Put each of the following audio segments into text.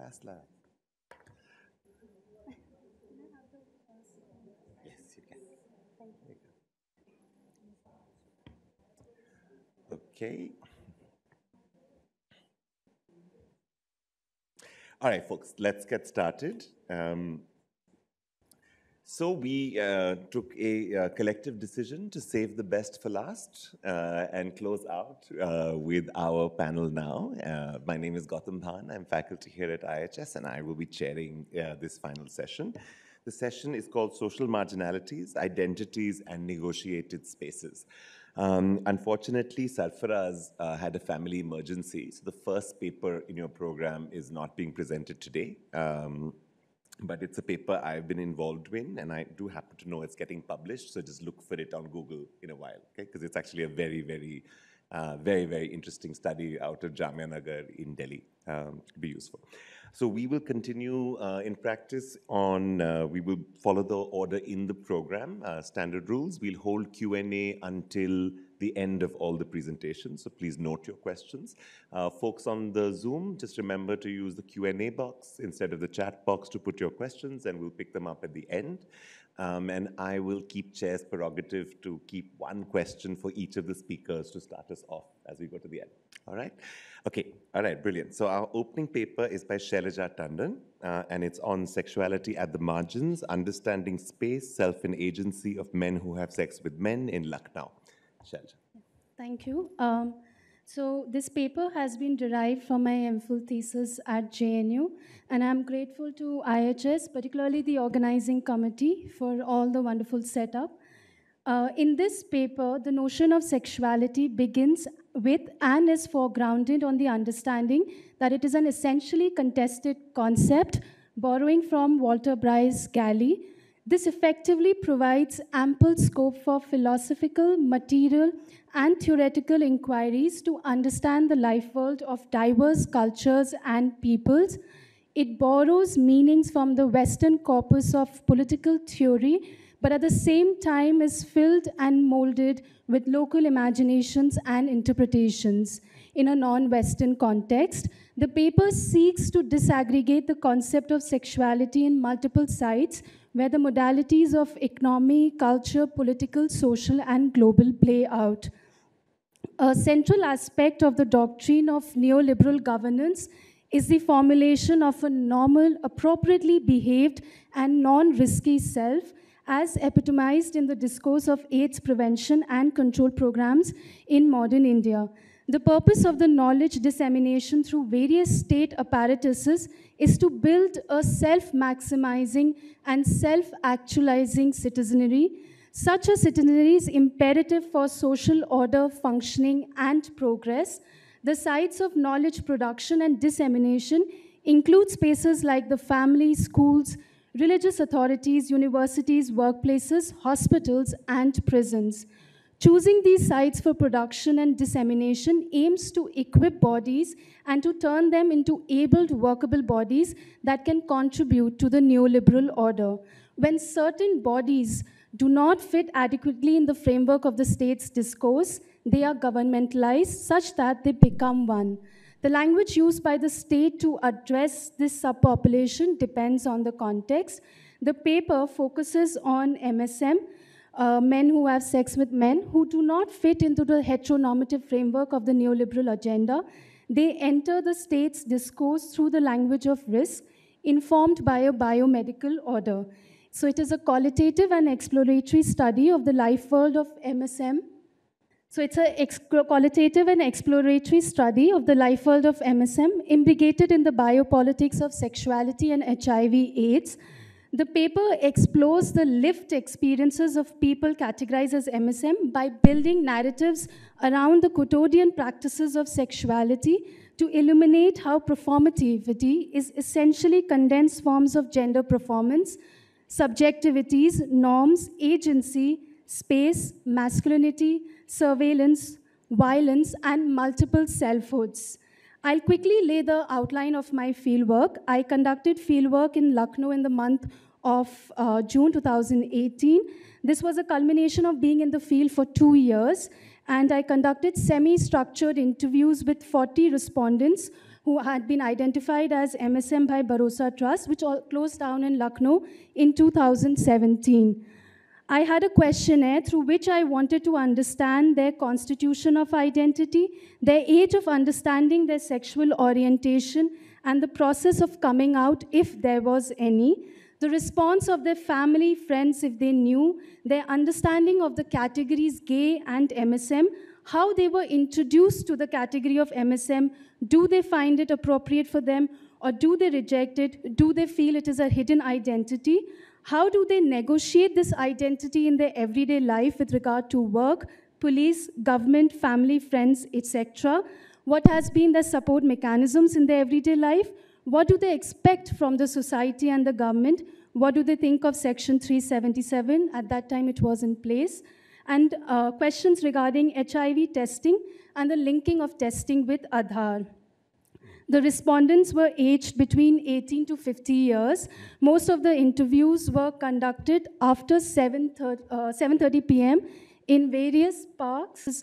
fast, love. Yes, you can. There you go. Okay. All right, folks, let's get started. So we took a collective decision to save the best for last and close out with our panel now. My name is Gautam Bhan. I'm faculty here at IHS, and I will be chairing this final session. The session is called Social Marginalities, Identities, and Negotiated Spaces. Unfortunately, Sarfaraz had a family emergency, so the first paper in your program is not being presented today. But it's a paper I've been involved in, and I do happen to know it's getting published, so just look for it on Google in a while, okay? Because it's actually a very, very interesting study out of Jamia Nagar in Delhi. It'll be useful. So we will continue in practice on, we will follow the order in the program, standard rules. We'll hold Q&A until the end of all the presentations, so please note your questions. Folks on the Zoom, just remember to use the Q&A box instead of the chat box to put your questions, and we'll pick them up at the end. And I will keep chair's prerogative to keep one question for each of the speakers to start us off as we go to the end. All right? Okay, all right, brilliant. So our opening paper is by Shailaja Tandon, and it's on sexuality at the margins, understanding space, self, and agency of men who have sex with men in Lucknow. Shailaja. Thank you. So this paper has been derived from my MPhil thesis at JNU, and I'm grateful to IHS, particularly the organizing committee, for all the wonderful setup. In this paper, the notion of sexuality begins with and is foregrounded on the understanding that it is an essentially contested concept, borrowing from Walter Bryce Galley. This effectively provides ample scope for philosophical, material, and theoretical inquiries to understand the life world of diverse cultures and peoples. It borrows meanings from the Western corpus of political theory, but at the same time is filled and molded with local imaginations and interpretations. In a non-Western context, the paper seeks to disaggregate the concept of sexuality in multiple sites, where the modalities of economy, culture, political, social, and global play out. A central aspect of the doctrine of neoliberal governance is the formulation of a normal, appropriately behaved, and non-risky self, as epitomized in the discourse of AIDS prevention and control programs in modern India. The purpose of the knowledge dissemination through various state apparatuses is to build a self-maximizing and self-actualizing citizenry. Such a citizenry is imperative for social order, functioning, and progress. The sites of knowledge production and dissemination include spaces like the family, schools, religious authorities, universities, workplaces, hospitals, and prisons. Choosing these sites for production and dissemination aims to equip bodies and to turn them into abled, workable bodies that can contribute to the neoliberal order. When certain bodies do not fit adequately in the framework of the state's discourse, they are governmentalized such that they become one. The language used by the state to address this subpopulation depends on the context. The paper focuses on MSM, men who have sex with men who do not fit into the heteronormative framework of the neoliberal agenda. They enter the state's discourse through the language of risk, informed by a biomedical order. So it is a qualitative and exploratory study of the life world of MSM. So it's a qualitative and exploratory study of the life world of MSM, imbricated in the biopolitics of sexuality and HIV/AIDS. The paper explores the lived experiences of people categorized as MSM by building narratives around the quotidian practices of sexuality to illuminate how performativity is essentially condensed forms of gender performance, subjectivities, norms, agency, space, masculinity, surveillance, violence, and multiple selfhoods. I'll quickly lay the outline of my fieldwork. I conducted fieldwork in Lucknow in the month of June 2018. This was a culmination of being in the field for 2 years, and I conducted semi-structured interviews with 40 respondents who had been identified as MSM by Bharosa Trust, which closed down in Lucknow in 2017. I had a questionnaire through which I wanted to understand their constitution of identity, their age of understanding their sexual orientation, and the process of coming out, if there was any, the response of their family, friends, if they knew, their understanding of the categories gay and MSM, how they were introduced to the category of MSM, do they find it appropriate for them, or do they reject it, do they feel it is a hidden identity, how do they negotiate this identity in their everyday life with regard to work, police, government, family, friends, etc., what has been their support mechanisms in their everyday life, what do they expect from the society and the government, what do they think of Section 377, at that time it was in place, and questions regarding HIV testing and the linking of testing with Aadhaar. The respondents were aged between 18 to 50 years. Most of the interviews were conducted after 7:30 p.m. in various parks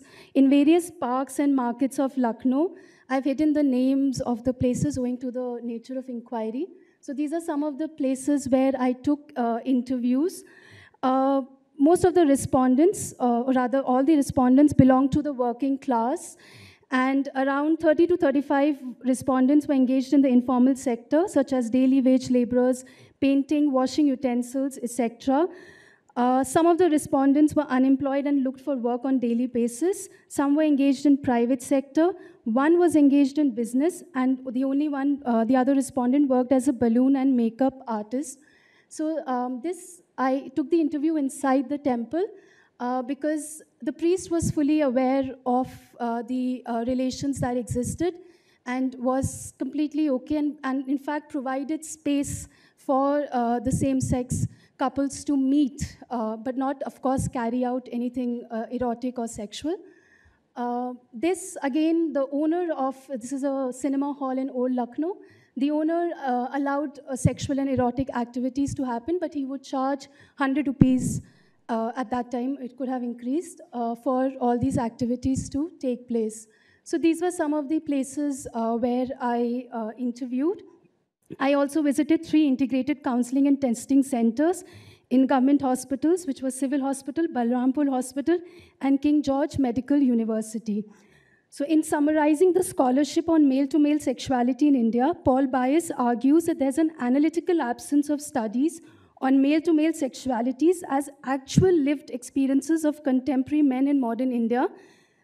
and markets of Lucknow. I've hidden the names of the places owing to the nature of inquiry. So these are some of the places where I took interviews. Most of the respondents, or rather all the respondents, belong to the working class, and around 30 to 35 respondents were engaged in the informal sector, such as daily wage laborers, painting, washing utensils, etc. Some of the respondents were unemployed and looked for work on daily basis. Some were engaged in private sector. One was engaged in business, and the other respondent worked as a balloon and makeup artist. So I took the interview inside the temple because the priest was fully aware of the relations that existed and was completely okay, and in fact provided space for the same-sex couples to meet, but not, of course, carry out anything erotic or sexual. This is a cinema hall in Old Lucknow. The owner allowed sexual and erotic activities to happen, but he would charge 100 rupees at that time. It could have increased for all these activities to take place. So these were some of the places where I interviewed. I also visited 3 integrated counseling and testing centers in government hospitals, which was Civil Hospital, Balrampur Hospital, and King George Medical University. So in summarizing the scholarship on male-to-male sexuality in India, Paul Bias argues that there's an analytical absence of studies on male-to-male sexualities as actual lived experiences of contemporary men in modern India.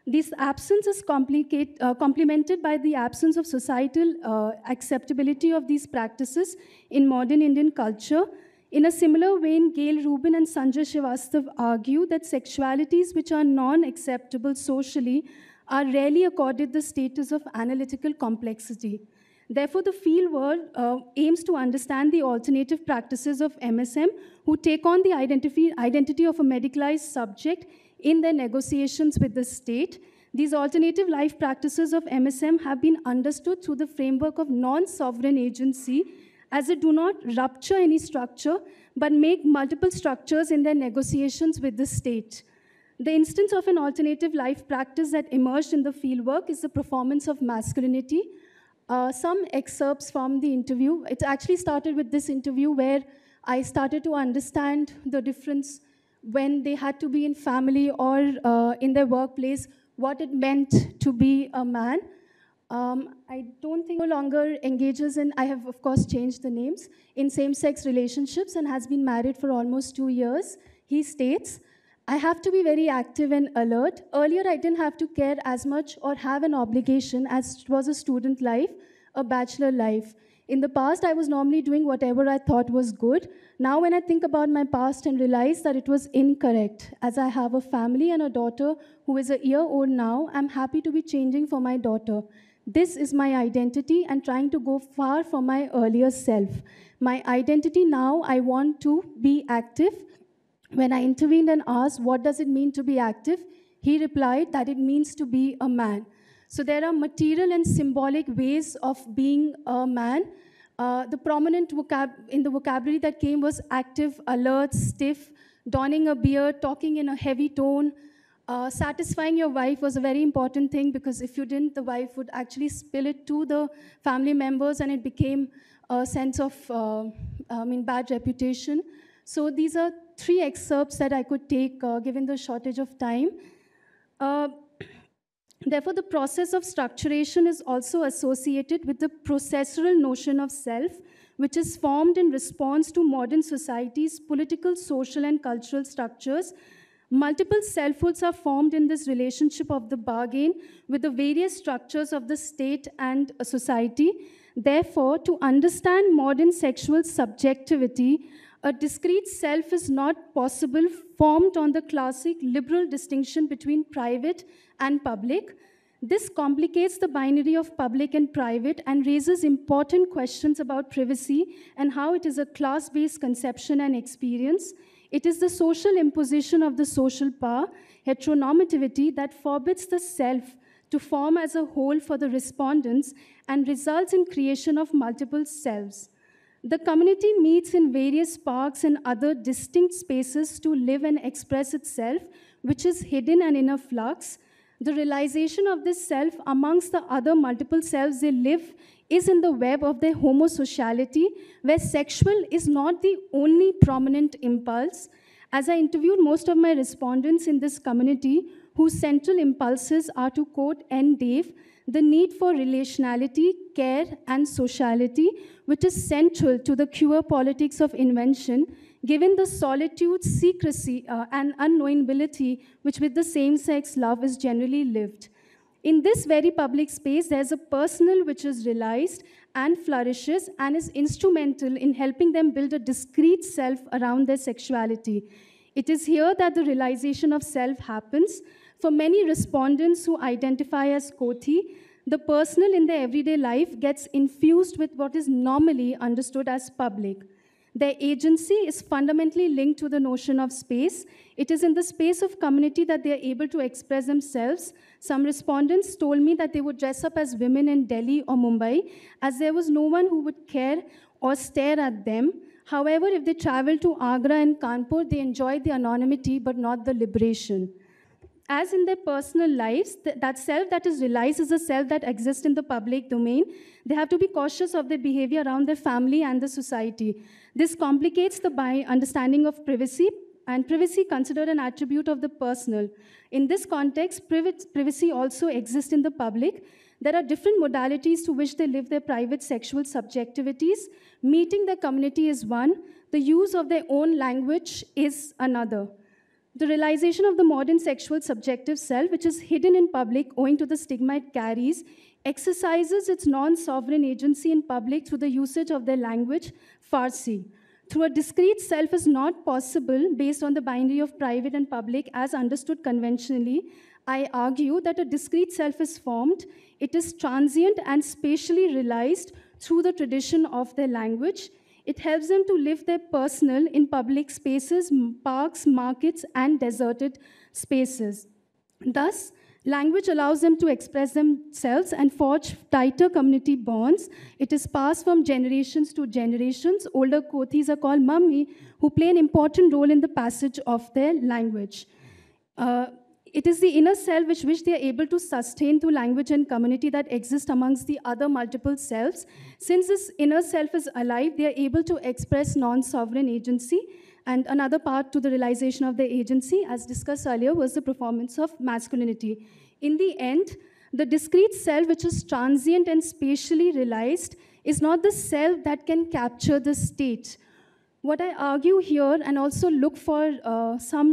This absence is complemented by the absence of societal acceptability of these practices in modern Indian culture. In a similar vein, Gail Rubin and Sanjay Srivastav argue that sexualities which are non-acceptable socially are rarely accorded the status of analytical complexity. Therefore, the field world aims to understand the alternative practices of MSM who take on the identity of a medicalized subject in their negotiations with the state. These alternative life practices of MSM have been understood through the framework of non-sovereign agency, as they do not rupture any structure, but make multiple structures in their negotiations with the state. The instance of an alternative life practice that emerged in the fieldwork is the performance of masculinity. Some excerpts from the interview. It actually started with this interview where I started to understand the difference when they had to be in family or in their workplace, what it meant to be a man. I don't think no longer engages in, I have of course changed the names, in same-sex relationships and has been married for almost 2 years. He states, I have to be very active and alert. Earlier, I didn't have to care as much or have an obligation as it was a student life, a bachelor life. In the past, I was normally doing whatever I thought was good. Now, when I think about my past and realize that it was incorrect, as I have a family and a daughter who is a year old now, I'm happy to be changing for my daughter. This is my identity and trying to go far from my earlier self. My identity now, I want to be active. When I intervened and asked, what does it mean to be active? He replied that it means to be a man. So there are material and symbolic ways of being a man. The prominent in the vocabulary that came was active, alert, stiff, donning a beard, talking in a heavy tone, Satisfying your wife was a very important thing, because if you didn't, the wife would actually spill it to the family members, and it became a sense of bad reputation. So these are three excerpts that I could take given the shortage of time. Uh, Therefore, the process of structuration is also associated with the processual notion of self, which is formed in response to modern society's political, social, and cultural structures. Multiple selfhoods are formed in this relationship of the bargain with the various structures of the state and society. Therefore, to understand modern sexual subjectivity, a discrete self is not possible, formed on the classic liberal distinction between private and public. This complicates the binary of public and private and raises important questions about privacy and how it is a class-based conception and experience. It is the social imposition of the social power, heteronormativity, that forbids the self to form as a whole for the respondents and results in creation of multiple selves. The community meets in various parks and other distinct spaces to live and express itself, which is hidden and in a flux. The realization of this self amongst the other multiple selves they live is in the web of their homosociality, where sexual is not the only prominent impulse. As I interviewed most of my respondents in this community, whose central impulses are, to quote N. Dave, the need for relationality, care, and sociality, which is central to the queer politics of invention, given the solitude, secrecy, and unknowability which with the same-sex love is generally lived. In this very public space, there's a personal which is realized and flourishes and is instrumental in helping them build a discrete self around their sexuality. It is here that the realization of self happens. For many respondents who identify as Kothi, the personal in their everyday life gets infused with what is normally understood as public. Their agency is fundamentally linked to the notion of space. It is in the space of community that they are able to express themselves. Some respondents told me that they would dress up as women in Delhi or Mumbai, as there was no one who would care or stare at them. However, if they travel to Agra and Kanpur, they enjoy the anonymity but not the liberation. As in their personal lives, that self that is realized is a self that exists in the public domain. They have to be cautious of their behavior around their family and the society. This complicates the understanding of privacy, and privacy considered an attribute of the personal. In this context, privacy also exists in the public. There are different modalities to which they live their private sexual subjectivities. Meeting their community is one. The use of their own language is another. The realization of the modern sexual subjective self, which is hidden in public owing to the stigma it carries, exercises its non-sovereign agency in public through the usage of their language, Farsi. Through a discrete self is not possible based on the binary of private and public as understood conventionally. I argue that a discrete self is formed. It is transient and spatially realized through the tradition of their language. It helps them to live their personal in public spaces, parks, markets, and deserted spaces. Thus, language allows them to express themselves and forge tighter community bonds. It is passed from generations to generations. Older Kothis are called Mummy, who play an important role in the passage of their language. It is the inner self which they are able to sustain through language and community that exists amongst the other multiple selves. Since this inner self is alive, they are able to express non-sovereign agency. And another part to the realization of their agency, as discussed earlier, was the performance of masculinity. In the end, the discrete self, which is transient and spatially realized, is not the self that can capture the state. What I argue here and also look for some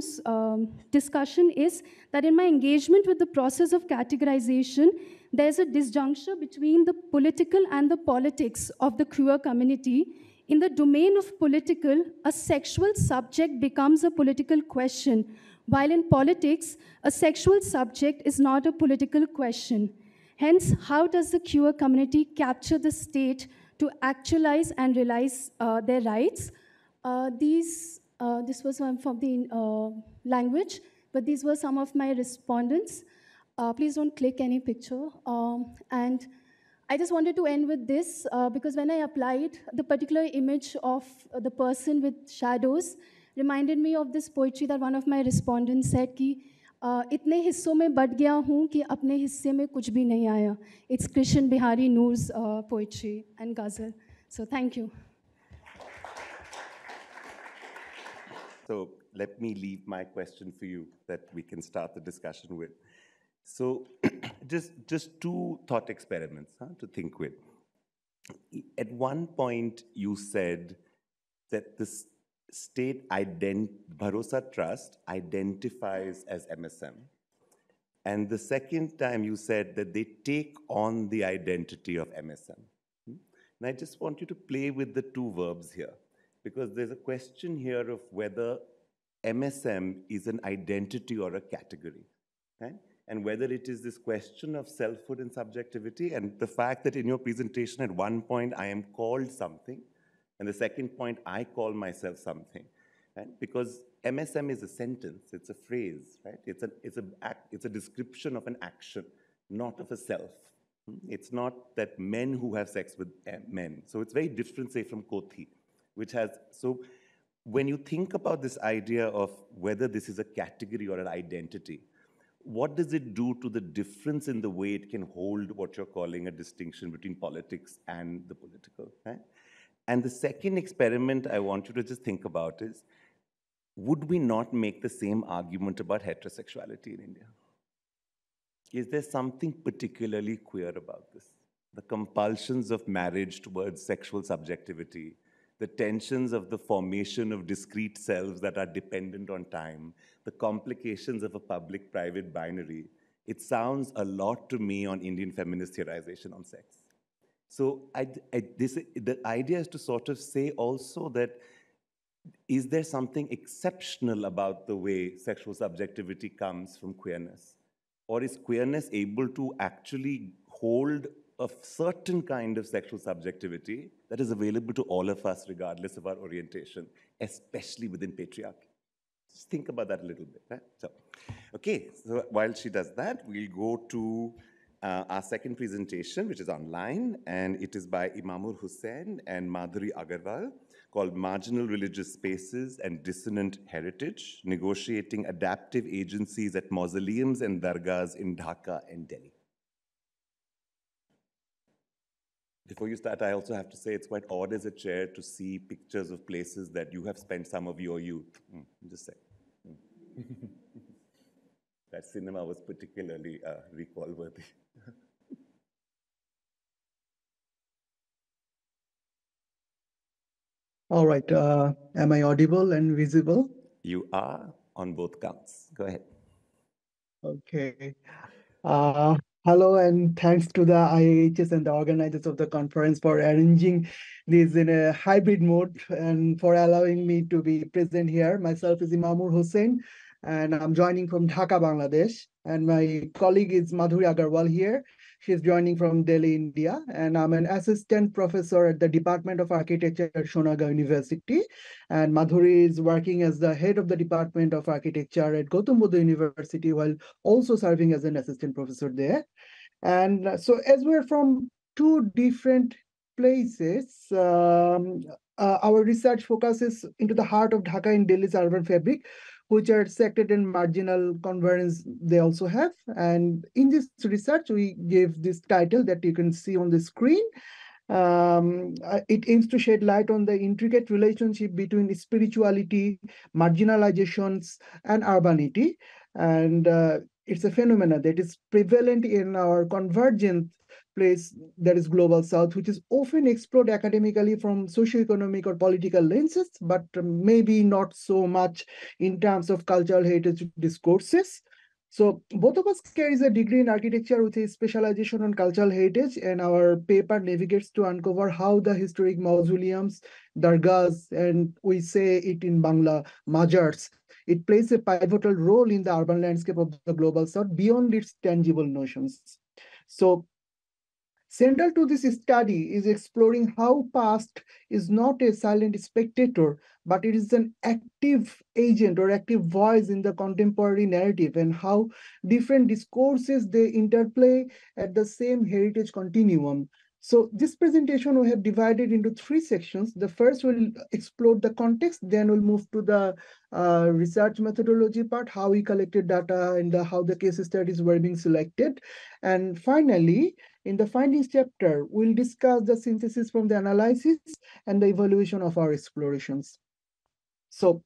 discussion is that in my engagement with the process of categorization, there's a disjuncture between the political and the politics of the queer community. In the domain of political, a sexual subject becomes a political question, while in politics, a sexual subject is not a political question. Hence, how does the queer community capture the state to actualize and realize their rights? This was from the language, but these were some of my respondents. Please don't click any picture. And I just wanted to end with this, because when I applied, the particular image of the person with shadows reminded me of this poetry that one of my respondents said, ki, इतने हिस्सों में but गया हूँ कि अपने हिस्से में कुछ भी नहीं आया. It's Krishan Bihari Noor's poetry and ghazal. So thank you. So let me leave my question for you that we can start the discussion with. So just two thought experiments to think with. At one point, you said that the state Bharosa Trust identifies as MSM. And the second time you said that they take on the identity of MSM. And I just want you to play with the two verbs here, because there's a question here of whether MSM is an identity or a category, right? And whether it is this question of selfhood and subjectivity, and the fact that in your presentation at one point I am called something, and the second point I call myself something, right? Because MSM is a sentence, it's a phrase, right? It's a description of an action, not of a self. It's not that men who have sex with men. So it's very different, say, from Kothi, which has, so when you think about this idea of whether this is a category or an identity, what does it do to the difference in the way it can hold what you're calling a distinction between politics and the political, right? And the second experiment I want you to just think about is, would we not make the same argument about heterosexuality in India? Is there something particularly queer about this? The compulsions of marriage towards sexual subjectivity, the tensions of the formation of discrete selves that are dependent on time, the complications of a public-private binary. It sounds a lot to me on Indian feminist theorization on sex. So the idea is to sort of say also that, is there something exceptional about the way sexual subjectivity comes from queerness? Or is queerness able to actually hold a certain kind of sexual subjectivity that is available to all of us regardless of our orientation, especially within patriarchy? Just think about that a little bit, right? So, okay, so while she does that, we'll go to our second presentation, which is online, and it is by Imamur Hussain and Madhuri Agarwal, called Marginal Religious Spaces and Dissonant Heritage, Negotiating Adaptive Agencies at Mausoleums and Dargahs in Dhaka and Delhi. Before you start, I also have to say it's quite odd as a chair to see pictures of places that you have spent some of your youth. Just saying. That cinema was particularly recall-worthy. All right. Am I audible and visible? You are on both counts. Go ahead. Okay. Hello, and thanks to the IIHS and the organizers of the conference for arranging this in a hybrid mode and for allowing me to be present here. Myself is Imamur Hussain, and I'm joining from Dhaka, Bangladesh. And my colleague is Madhuri Agarwal here. She's joining from Delhi, India. And I'm an assistant professor at the Department of Architecture at Sonaga University. And Madhuri is working as the head of the Department of Architecture at Gautam Buddha University, while also serving as an assistant professor there. And so as we're from two different places, our research focuses into the heart of Dhaka in Delhi's urban fabric, which are sected and marginal convergence they also have. And in this research, we gave this title that you can see on the screen. It aims to shed light on the intricate relationship between spirituality, marginalizations, and urbanity. And it's a phenomenon that is prevalent in our convergent place, that is global south, which is often explored academically from socioeconomic or political lenses, but maybe not so much in terms of cultural heritage discourses. So both of us carries a degree in architecture with a specialization on cultural heritage, and our paper navigates to uncover how the historic mausoleums, dargahs, and we say it in Bangla, majars, it plays a pivotal role in the urban landscape of the global south beyond its tangible notions. So central to this study is exploring how past is not a silent spectator, but it is an active agent or active voice in the contemporary narrative, and how different discourses they interplay at the same heritage continuum. So this presentation we have divided into 3 sections. The first will explore the context, then we'll move to the research methodology part, how we collected data and how the case studies were being selected. And finally, in the findings chapter, we'll discuss the synthesis from the analysis and the evaluation of our explorations. So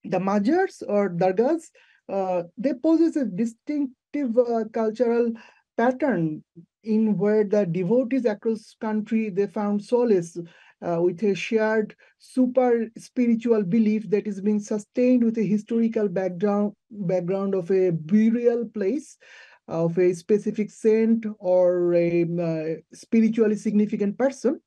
the Majars or Dargahs, they possess a distinctive cultural pattern in where the devotees across country, they found solace with a shared super spiritual belief that is being sustained with a historical background of a burial place, of a specific saint or a spiritually significant person.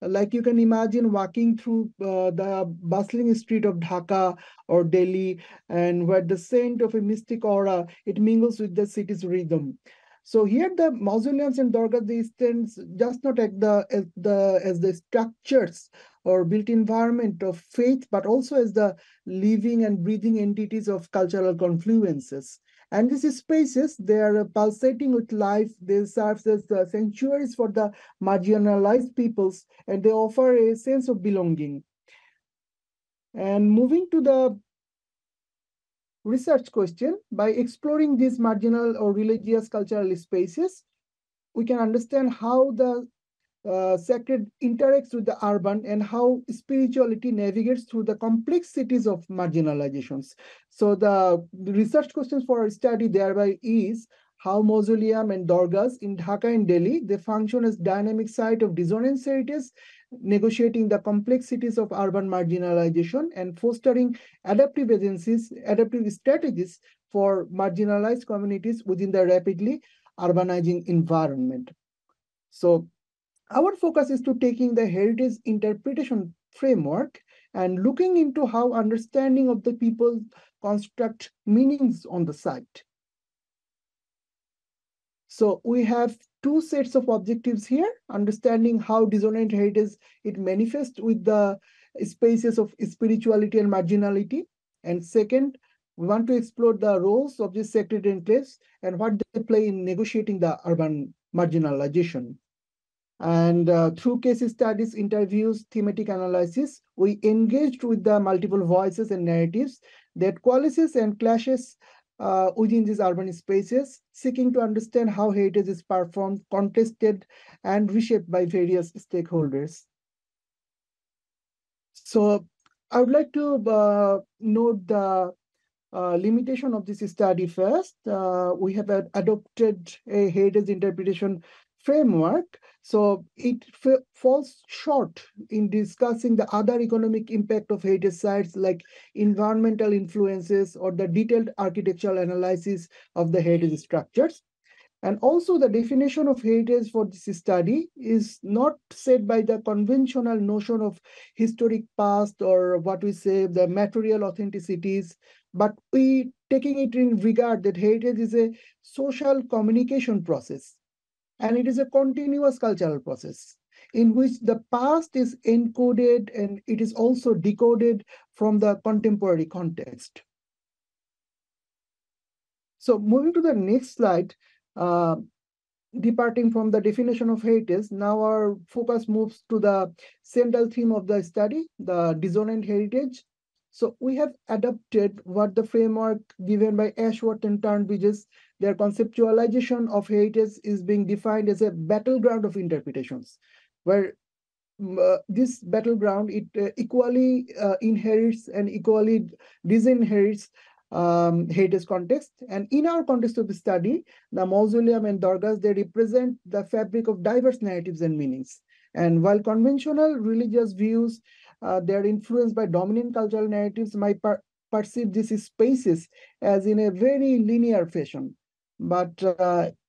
Like you can imagine walking through the bustling street of Dhaka or Delhi, and where the scent of a mystic aura, it mingles with the city's rhythm. So here the mausoleums and dargahs, they stand just not at as the structures or built environment of faith, but also as the living and breathing entities of cultural confluences. And these spaces, they are pulsating with life. They serve as the sanctuaries for the marginalized peoples, and they offer a sense of belonging. And moving to the research question, by exploring these marginal or religious cultural spaces, we can understand how the sacred interacts with the urban and how spirituality navigates through the complexities of marginalizations. So the research questions for our study thereby is how mausoleum and dargahs in Dhaka and Delhi, they function as dynamic site of dissonance heritage, negotiating the complexities of urban marginalization and fostering adaptive agencies, adaptive strategies for marginalized communities within the rapidly urbanizing environment. So our focus is to taking the heritage interpretation framework and looking into how understanding of the people construct meanings on the site. So we have 2 sets of objectives here, understanding how dissonant heritage it manifests with the spaces of spirituality and marginality. And second, we want to explore the roles of these sacred enclaves and what they play in negotiating the urban marginalization. And through case studies, interviews, thematic analysis, we engaged with the multiple voices and narratives that coalesces and clashes within these urban spaces, seeking to understand how heritage is performed, contested, and reshaped by various stakeholders. So I would like to note the limitation of this study first. We have adopted a heritage interpretation framework, so it falls short in discussing the other economic impact of heritage sites like environmental influences or the detailed architectural analysis of the heritage structures. And also the definition of heritage for this study is not set by the conventional notion of historic past or what we say the material authenticities, but we taking it in regard that heritage is a social communication process and it is a continuous cultural process in which the past is encoded and it is also decoded from the contemporary context. So moving to the next slide, departing from the definition of heritage, now our focus moves to the central theme of the study, the dissonant heritage. So we have adapted what the framework given by Ashworth and Turnbridge. Their conceptualization of heritage is being defined as a battleground of interpretations, where this battleground, it equally inherits and equally disinherits heritage context. And in our context of the study, the mausoleum and dargahs, they represent the fabric of diverse narratives and meanings. And while conventional religious views, they're influenced by dominant cultural narratives, might perceive these spaces as in a very linear fashion. But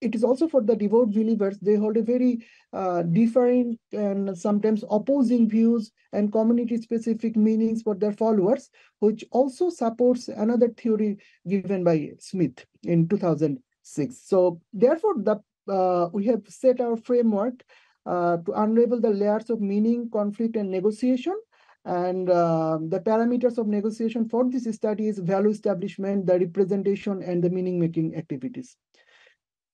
it is also for the devout believers, they hold a very different and sometimes opposing views and community-specific meanings for their followers, which also supports another theory given by Smith in 2006. So therefore, we have set our framework to unravel the layers of meaning, conflict, and negotiation. And the parameters of negotiation for this study is value establishment, the representation, and the meaning-making activities.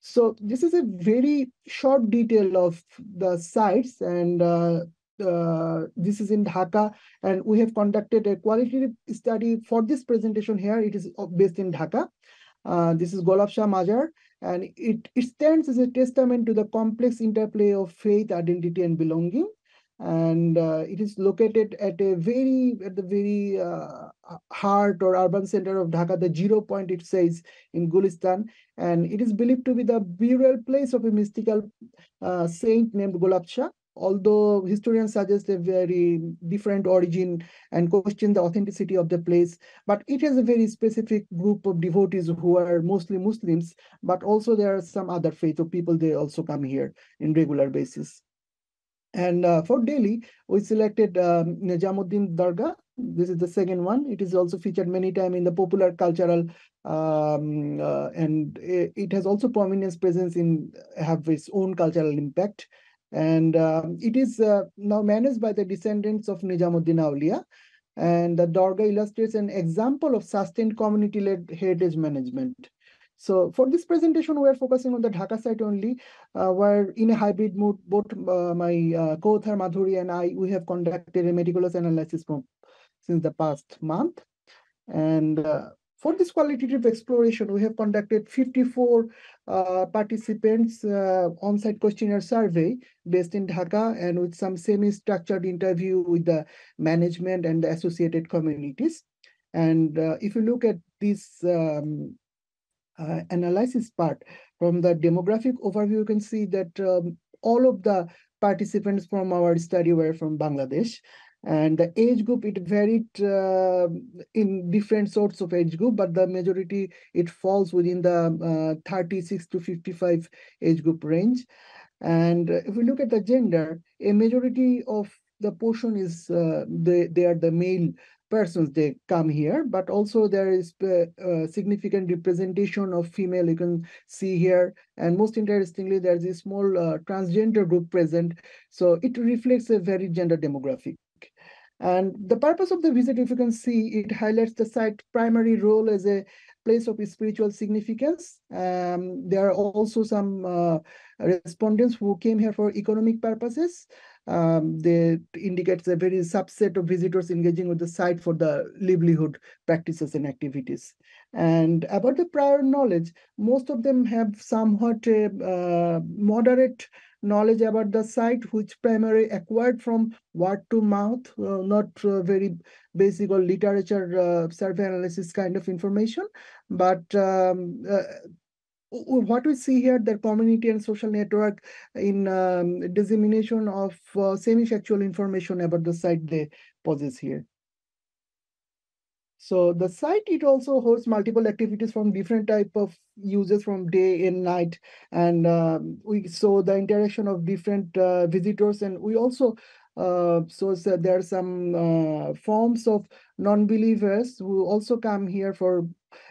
So this is a very short detail of the sites, and this is in Dhaka, and we have conducted a qualitative study for this presentation here. It is based in Dhaka. This is Golab Shah Mazar, and it stands as a testament to the complex interplay of faith, identity, and belonging. And it is located at the very heart or urban center of Dhaka, the 0 point, it says, in Gulistan, and it is believed to be the burial place of a mystical saint named Golab Shah. Although historians suggest a very different origin and question the authenticity of the place, but it has a very specific group of devotees who are mostly Muslims, but also there are some other faith of people, they also come here in regular basis. And for Delhi, we selected Nizamuddin Dargah. This is the second one. It is also featured many times in the popular cultural, and it has also prominence presence in have its own cultural impact. And it is now managed by the descendants of Nizamuddin Auliya. And the Dargah illustrates an example of sustained community-led heritage management. So for this presentation, we are focusing on the Dhaka site only, where in a hybrid mode, both my co-author Madhuri and I, we have conducted a meticulous analysis since the past month. And for this qualitative exploration, we have conducted 54 participants on-site questionnaire survey based in Dhaka, and with some semi-structured interview with the management and the associated communities. And if you look at this analysis part from the demographic overview, you can see that all of the participants from our study were from Bangladesh. And the age group, it varied in different sorts of age group, but the majority, it falls within the 36 to 55 age group range. And if we look at the gender, a majority of the portion is they are the male persons, they come here, but also there is significant representation of female, you can see here. And most interestingly, there's a small transgender group present. So it reflects a very gender demographic. And the purpose of the visit, if you can see, it highlights the site's primary role as a place of spiritual significance. There are also some respondents who came here for economic purposes. They indicates a very subset of visitors engaging with the site for the livelihood practices and activities. And about the prior knowledge, most of them have somewhat moderate knowledge about the site, which primarily acquired from word to mouth, not very basic or literature survey analysis kind of information. But what we see here, the community and social network in dissemination of semi-factual information about the site they possess here. So the site, it also hosts multiple activities from different type of users from day and night. And we saw the interaction of different visitors. And we also so there are some forms of non-believers who also come here for,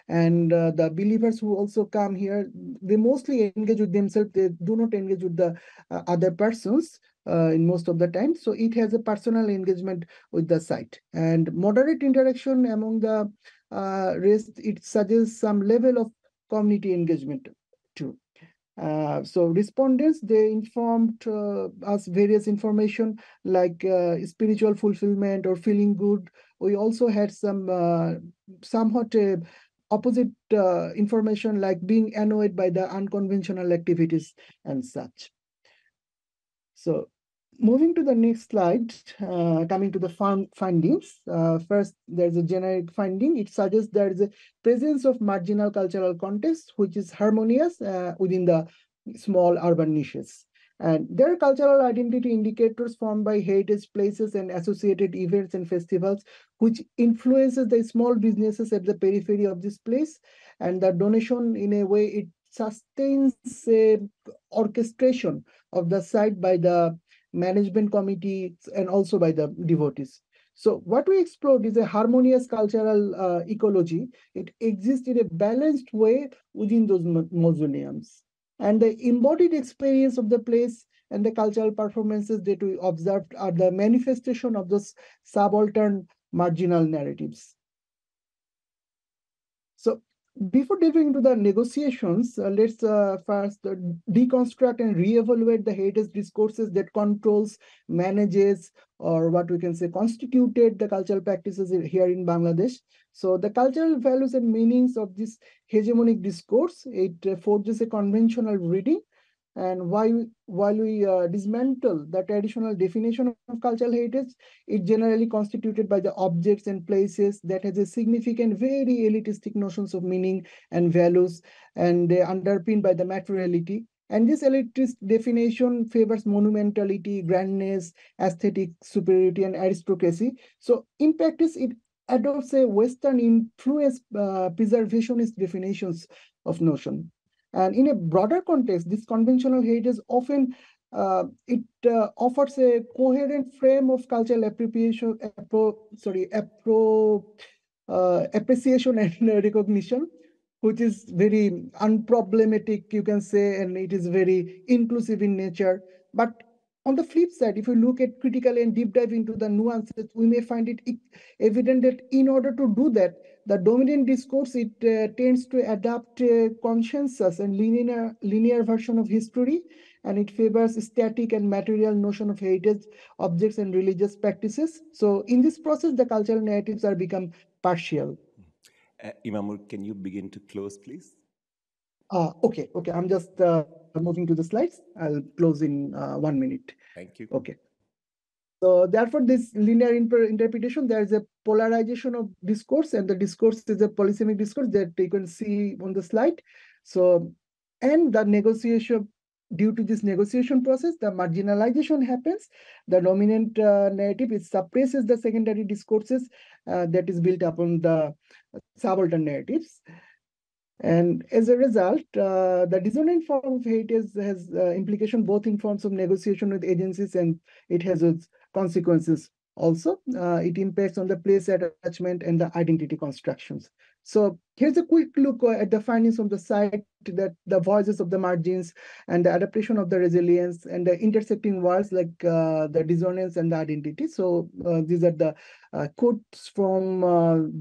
and the believers who also come here, they mostly engage with themselves. They do not engage with the other persons in most of the time. So it has a personal engagement with the site. And moderate interaction among the rest, it suggests some level of community engagement too. So respondents, they informed us various information like spiritual fulfillment or feeling good. We also had some somewhat opposite information like being annoyed by the unconventional activities and such. So moving to the next slide, coming to the findings. First, there's a generic finding. It suggests there is a presence of marginal cultural context, which is harmonious within the small urban niches. And there are cultural identity indicators formed by heritage places and associated events and festivals, which influences the small businesses at the periphery of this place. And the donation, in a way, it sustains a orchestration of the site by the management committee and also by the devotees. So what we explored is a harmonious cultural ecology. It exists in a balanced way within those mausoleums. And the embodied experience of the place and the cultural performances that we observed are the manifestation of those subaltern marginal narratives. So Before delving into the negotiations, let's first deconstruct and reevaluate the heritage discourses that controls, manages, or what we can say constituted the cultural practices here in Bangladesh. So the cultural values and meanings of this hegemonic discourse, it forges a conventional reading. And while we dismantle the traditional definition of cultural heritage, it generally constituted by the objects and places that has a significant, very elitistic notions of meaning and values, and they underpinned by the materiality. And this elitist definition favors monumentality, grandness, aesthetic superiority, and aristocracy. So in practice, it adopts a Western influence preservationist definitions of notion. And in a broader context, this conventional heritage often it offers a coherent frame of cultural appropriation, appreciation and recognition, which is very unproblematic, you can say, and it is very inclusive in nature. But on the flip side, if you look at critically and deep dive into the nuances, we may find it evident that in order to do that, the dominant discourse, it tends to adapt a consensus and linear version of history, and it favors static and material notion of heritage, objects, and religious practices. So in this process, the cultural narratives are become partial. Imamur, can you begin to close, please? Okay. I'm just moving to the slides. I'll close in 1 minute. Thank you. Okay. So therefore, this linear interpretation, there is a polarization of discourse, and the discourse is a polysemic discourse that you can see on the slide. So, and the negotiation, due to this negotiation process, the marginalization happens. The dominant narrative, it suppresses the secondary discourses that is built upon the subaltern narratives. And as a result, the dissonant form of heritage has implication both in forms of negotiation with agencies, and it has its consequences also. It impacts on the place attachment and the identity constructions. So here's a quick look at the findings from the site, that the voices of the margins and the adaptation of the resilience and the intersecting words like the dissonance and the identity. So these are the quotes from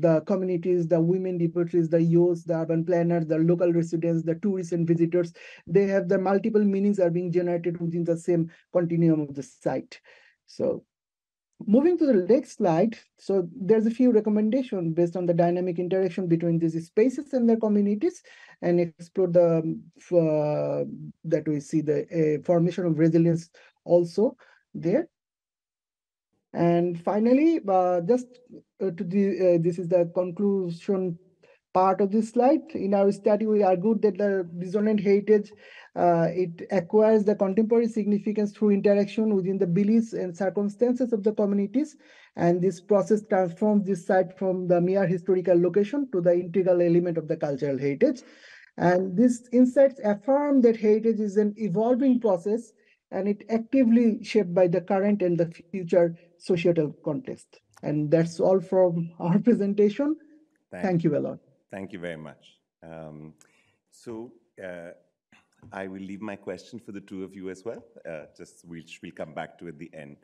the communities, the women devotees, the youths, the urban planners, the local residents, the tourists and visitors. They have the multiple meanings are being generated within the same continuum of the site. So moving to the next slide, so there's a few recommendations based on the dynamic interaction between these spaces and their communities, and explore the that we see the formation of resilience also there. And finally, just this is the conclusion part of this slide. In our study, we argued that the dissonant heritage, it acquires the contemporary significance through interaction within the beliefs and circumstances of the communities. And this process transforms this site from the mere historical location to the integral element of the cultural heritage. And these insights affirm that heritage is an evolving process, and it actively shaped by the current and the future societal context. And that's all from our presentation. Thank you a lot. Thank you very much. I will leave my question for the two of you as well, which we'll come back to at the end.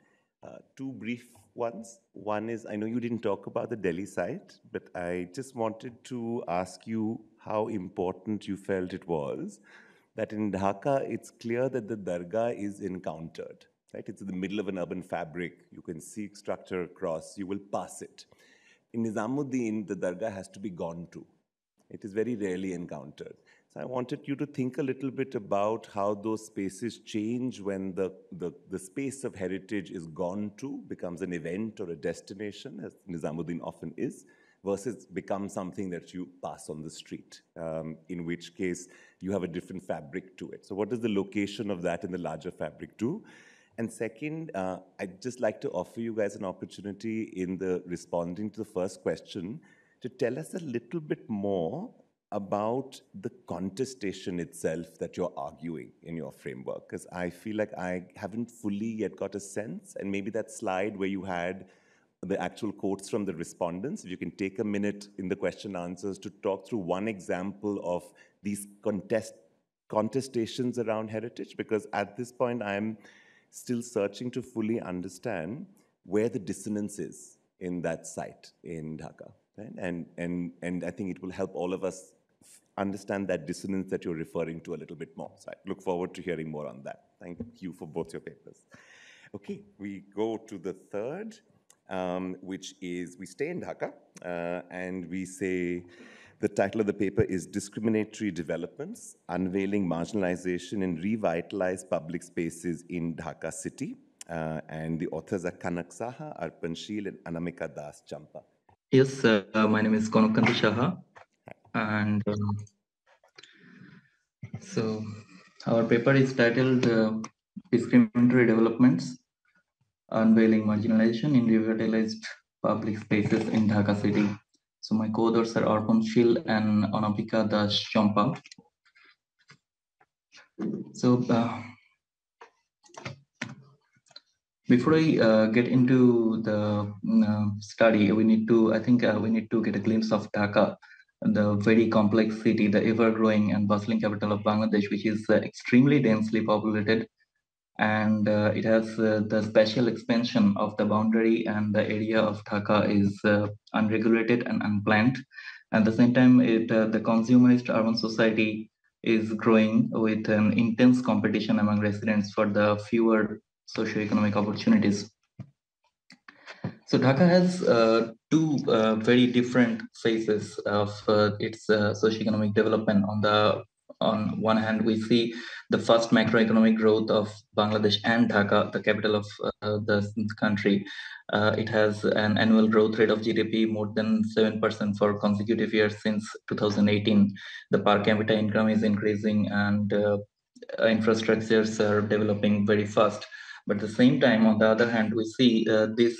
Two brief ones. One is, I know you didn't talk about the Delhi site, but I just wanted to ask you how important you felt it was that in Dhaka, it's clear that the dargah is encountered, right? It's in the middle of an urban fabric. You can see structure across, you will pass it. In Nizamuddin, the dargah has to be gone to. It is very rarely encountered. So I wanted you to think a little bit about how those spaces change when the space of heritage is gone to, becomes an event or a destination, as Nizamuddin often is, versus becomes something that you pass on the street, in which case you have a different fabric to it. So what does the location of that in the larger fabric do? And second, I'd just like to offer you guys an opportunity in the responding to the first question to tell us a little bit more about the contestation itself that you're arguing in your framework, because I feel like I haven't fully yet got a sense, and maybe that slide where you had the actual quotes from the respondents, if you can take a minute in the question answers to talk through one example of these contestations around heritage, because at this point I'm still searching to fully understand where the dissonance is in that site in Dhaka. Right? And I think it will help all of us understand that dissonance that you're referring to a little bit more. So I look forward to hearing more on that. Thank you for both your papers. Okay, we go to the third, which is, we stay in Dhaka, and we say, the title of the paper is Discriminatory Developments, Unveiling Marginalization in Revitalized Public Spaces in Dhaka City. And the authors are Kanak Saha, Arpan Sheel, and Anamika Das Champa. Yes, my name is Kanakkanti Saha, and so our paper is titled Discriminatory Developments, Unveiling Marginalization in Revitalized Public Spaces in Dhaka City. So my co-authors are Arpan Sheel and Anamika Das Champa. So before I get into the study, we need to, I think we need to get a glimpse of Dhaka, the very complex city, the ever-growing and bustling capital of Bangladesh, which is extremely densely populated. And it has the special expansion of the boundary, and the area of Dhaka is unregulated and unplanned. At the same time, the consumerist urban society is growing with an intense competition among residents for the fewer socioeconomic opportunities. So Dhaka has two very different phases of its socioeconomic development. On one hand, we see the first macroeconomic growth of Bangladesh and Dhaka, the capital of the country. It has an annual growth rate of GDP more than 7% for consecutive years since 2018. The per capita income is increasing, and infrastructures are developing very fast. But at the same time, on the other hand, we see this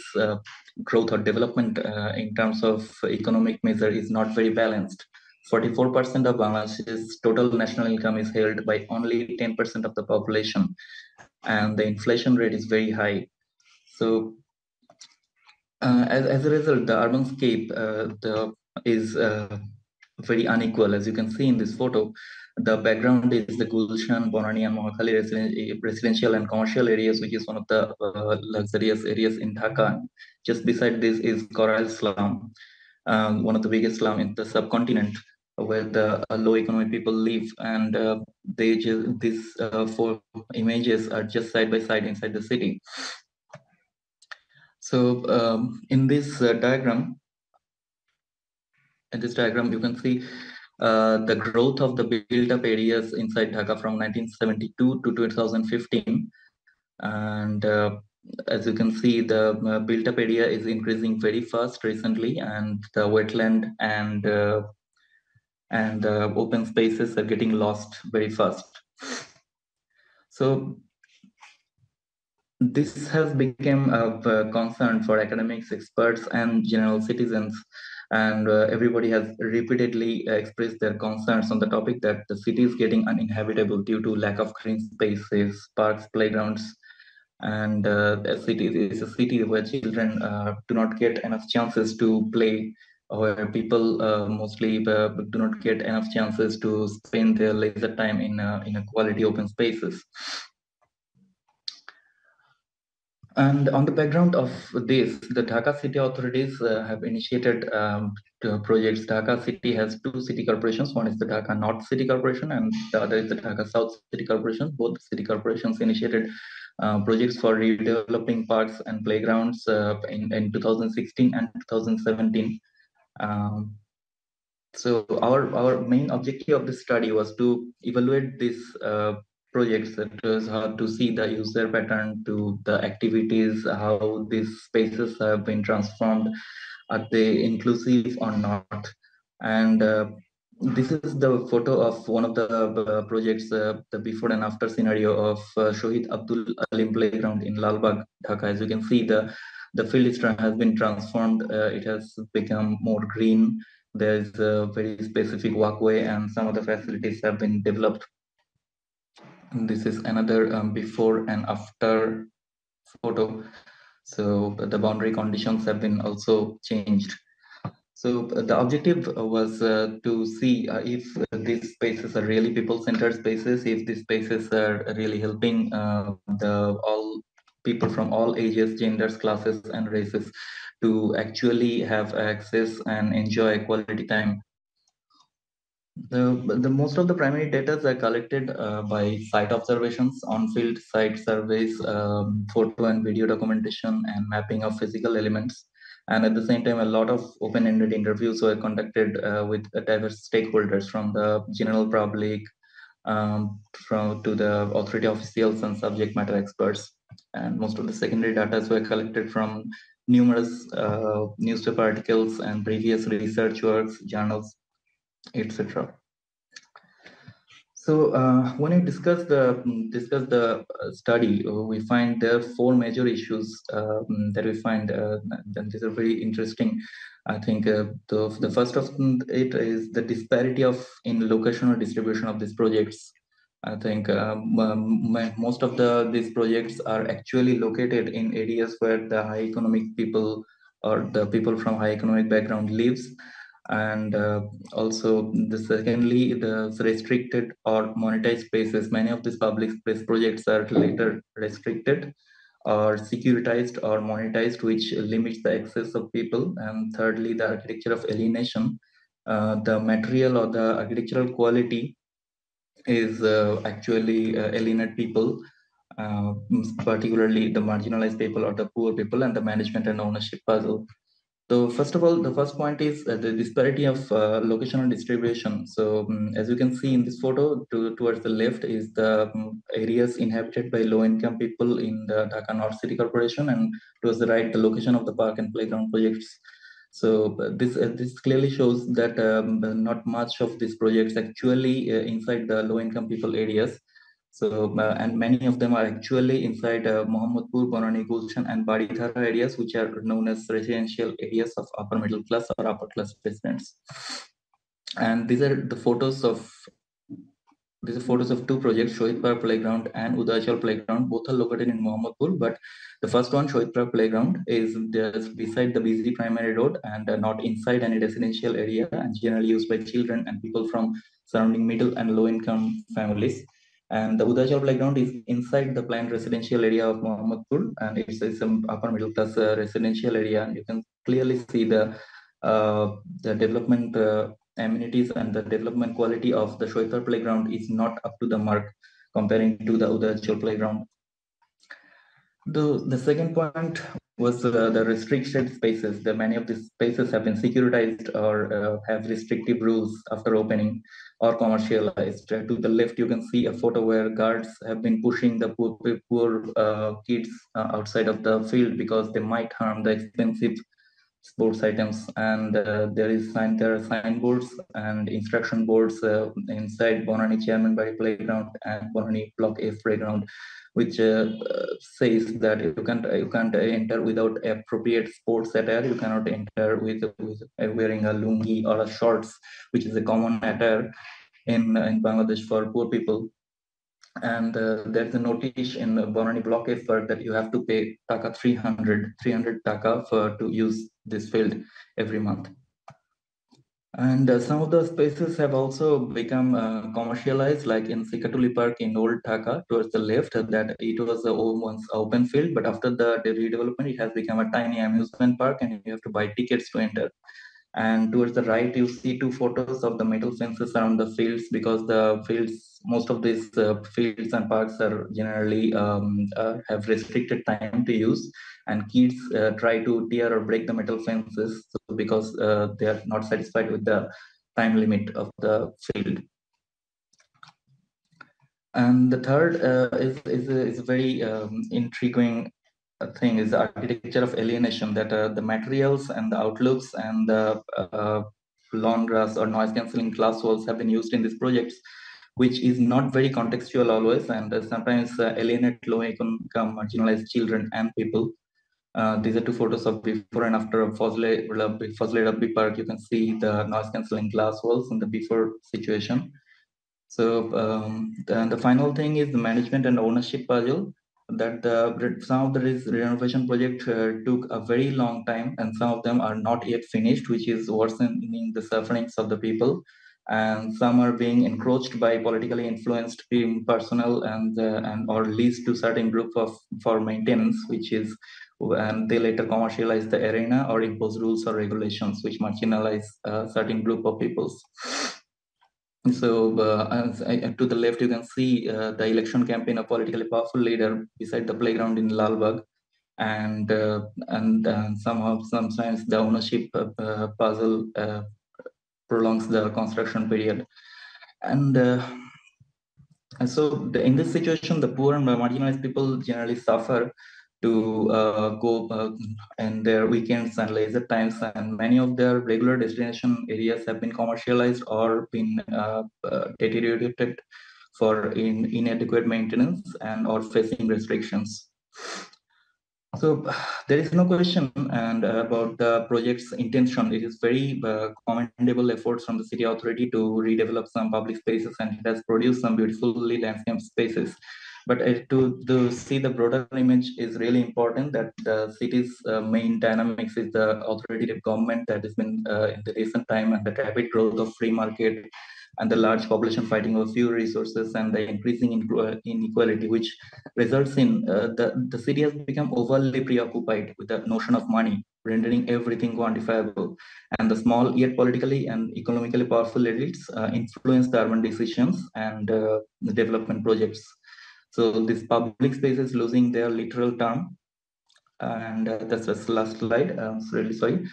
growth or development in terms of economic measure is not very balanced. 44% of Bangladesh's total national income is held by only 10% of the population, and the inflation rate is very high. So as a result, the urban scape is very unequal. As you can see in this photo, the background is the Gulshan, Bonani, and Mohakhali residential and commercial areas, which is one of the luxurious areas in Dhaka. Just beside this is Coral Slum, one of the biggest slum in the subcontinent, where the low economic people live, and these four images are just side by side inside the city. So in this diagram, you can see the growth of the built-up areas inside Dhaka from 1972 to 2015, and as you can see, the built-up area is increasing very fast recently, and the wetland and open spaces are getting lost very fast. So this has become a concern for academics, experts, and general citizens. And everybody has repeatedly expressed their concerns on the topic that the city is getting uninhabitable due to lack of green spaces, parks, playgrounds, and a city is a city where children do not get enough chances to play, where people mostly do not get enough chances to spend their leisure time in a quality open spaces. And on the background of this, the Dhaka city authorities have initiated projects. Dhaka city has two city corporations. One is the Dhaka North City Corporation, and the other is the Dhaka South City Corporation. Both city corporations initiated projects for redeveloping parks and playgrounds in 2016 and 2017. So our main objective of this study was to evaluate these projects, that is how to see the user pattern to the activities, how these spaces have been transformed, are they inclusive or not. And this is the photo of one of the projects, the before and after scenario of Shohid Abdul Alim Playground in Lalbagh, Dhaka. As you can see, the field has been transformed. It has become more green. There's a very specific walkway, and some of the facilities have been developed. And this is another before and after photo. So the boundary conditions have been also changed. So the objective was to see if these spaces are really people-centered spaces, if these spaces are really helping all people from all ages, genders, classes, and races to actually have access and enjoy quality time. The most of the primary data are collected by site observations, on-field site surveys, photo and video documentation, and mapping of physical elements. And at the same time, a lot of open-ended interviews were conducted with diverse stakeholders from the general public, to the authority officials and subject matter experts. And most of the secondary data were collected from numerous newspaper articles and previous research works, journals, etc. So when we discuss the study, we find there are four major issues that we find that these are very interesting. I think the first of it is the disparity of in locational distribution of these projects. I think most of these projects are actually located in areas where the high economic people or the people from high economic background lives, and also the secondly the restricted or monetized spaces. Many of these public space projects are later restricted or securitized or monetized, which limits the access of people. And thirdly, the architecture of alienation. The material or the architectural quality is actually alienate people, particularly the marginalized people or the poor people, and the management and ownership puzzle. So first of all, the first point is the disparity of locational distribution. So as you can see in this photo, towards the left is the areas inhabited by low-income people in the Dhaka North City Corporation, and towards the right, the location of the park and playground projects. So this clearly shows that not much of these projects actually inside the low-income people areas. So, and many of them are actually inside Mohammadpur, Bonani, Gulshan, and Baridhara areas, which are known as residential areas of upper middle class or upper class residents. And these are the photos of two projects, Shohid Park Playground and Udachal Playground. Both are located in Mohammadpur, but the first one, Shohid Park Playground, is just beside the busy primary road and not inside any residential area, and generally used by children and people from surrounding middle and low income families. And the Udachal Playground is inside the planned residential area of Mohammadpur, and it's some upper middle class residential area. And you can clearly see the development amenities and the development quality of the Shohid Park Playground is not up to the mark comparing to the Udachal Playground. The second point was the restricted spaces. Many of these spaces have been securitized or have restrictive rules after opening or commercialized. To the left, you can see a photo where guards have been pushing the poor kids outside of the field because they might harm the expensive sports items. And there are signboards and instruction boards inside Bonani Chairman Bari Playground and Bonani Block F Playground, which says that you can't enter without appropriate sports attire. You cannot enter with wearing a lungi or a shorts, which is a common attire in Bangladesh for poor people. And there's a notice in Bonani Block F that you have to pay taka 300 taka to use this field every month. And some of the spaces have also become commercialized, like in Sikatuli Park in Old Dhaka, towards the left, that it was once open field, but after the redevelopment, it has become a tiny amusement park, and you have to buy tickets to enter. And towards the right, you see two photos of the metal fences around the fields, because the fields, most of these fields and parks are generally have restricted time to use, and kids try to tear or break the metal fences because they are not satisfied with the time limit of the field. And the third is a very intriguing thing, is the architecture of alienation, that the materials and the outlooks and the lawn grass or noise cancelling glass walls have been used in these projects, which is not very contextual always, and sometimes alienate low income marginalized children and people. These are two photos of before and after of Fazle Rabbi Park. You can see the noise cancelling glass walls in the before situation. So the final thing is the management and ownership puzzle, that some of the renovation project took a very long time, and some of them are not yet finished, which is worsening the sufferings of the people. And some are being encroached by politically influenced personnel and or leased to certain group for maintenance, which is, and they later commercialize the arena or impose rules or regulations which marginalize a certain group of peoples. So to the left, you can see the election campaign of politically powerful leader beside the playground in Lalbagh, and sometimes the ownership puzzle prolongs the construction period. And so in this situation, the poor and marginalized people generally suffer to go in their weekends and leisure times, and many of their regular destination areas have been commercialized or been deteriorated for inadequate maintenance and or facing restrictions. So there is no question and about the project's intention. It is very commendable efforts from the city authority to redevelop some public spaces, and it has produced some beautifully landscaped spaces. But to see the broader image is really important, that the city's main dynamics is the authoritative government that has been in the recent time, and the rapid growth of free market and the large population fighting over few resources and the increasing inequality, which results in the city has become overly preoccupied with the notion of money, rendering everything quantifiable. And the small yet politically and economically powerful elites influence the urban decisions and the development projects. So this public space is losing their literal term. And that's the last slide. Really sorry.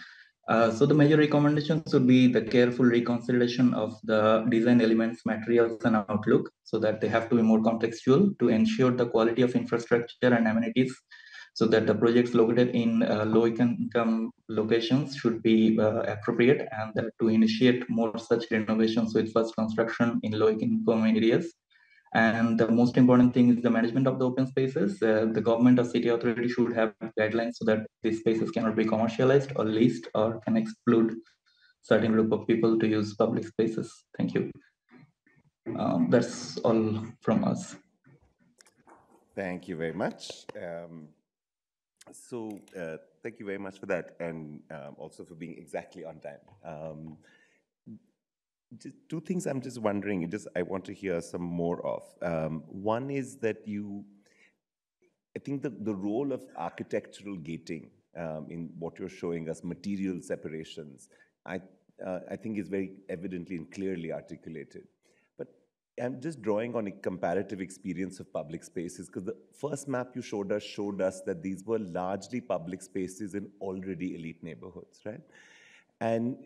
So the major recommendations would be the careful reconsideration of the design elements, materials, and outlook, so that they have to be more contextual to ensure the quality of infrastructure and amenities, so that the projects located in low-income locations should be appropriate, and to initiate more such renovations with first construction in low-income areas. And the most important thing is the management of the open spaces. The government or city authority should have guidelines so that these spaces cannot be commercialized or leased or can exclude certain group of people to use public spaces. Thank you. That's all from us. Thank you very much. Thank you very much for that, and also for being exactly on time. Just two things I'm just wondering, I want to hear some more of. One is that I think the role of architectural gating in what you're showing us, material separations, I think is very evidently and clearly articulated. But I'm just drawing on a comparative experience of public spaces, because the first map you showed us that these were largely public spaces in already elite neighborhoods, right? And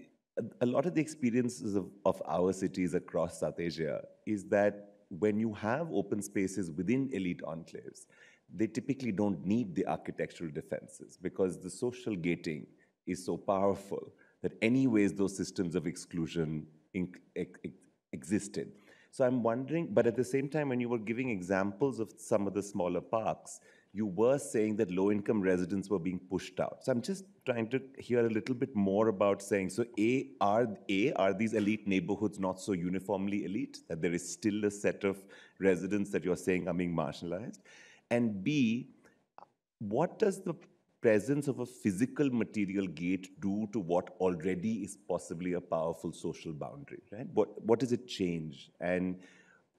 a lot of the experiences of our cities across South Asia is that when you have open spaces within elite enclaves, they typically don't need the architectural defenses, because the social gating is so powerful that anyways those systems of exclusion existed. So I'm wondering, but at the same time, when you were giving examples of some of the smaller parks, you were saying that low-income residents were being pushed out. So I'm just trying to hear a little bit more about saying, so are these elite neighborhoods not so uniformly elite, that there is still a set of residents that you're saying are being marginalized? And B, what does the presence of a physical material gate do to what already is possibly a powerful social boundary, right? What does it change? And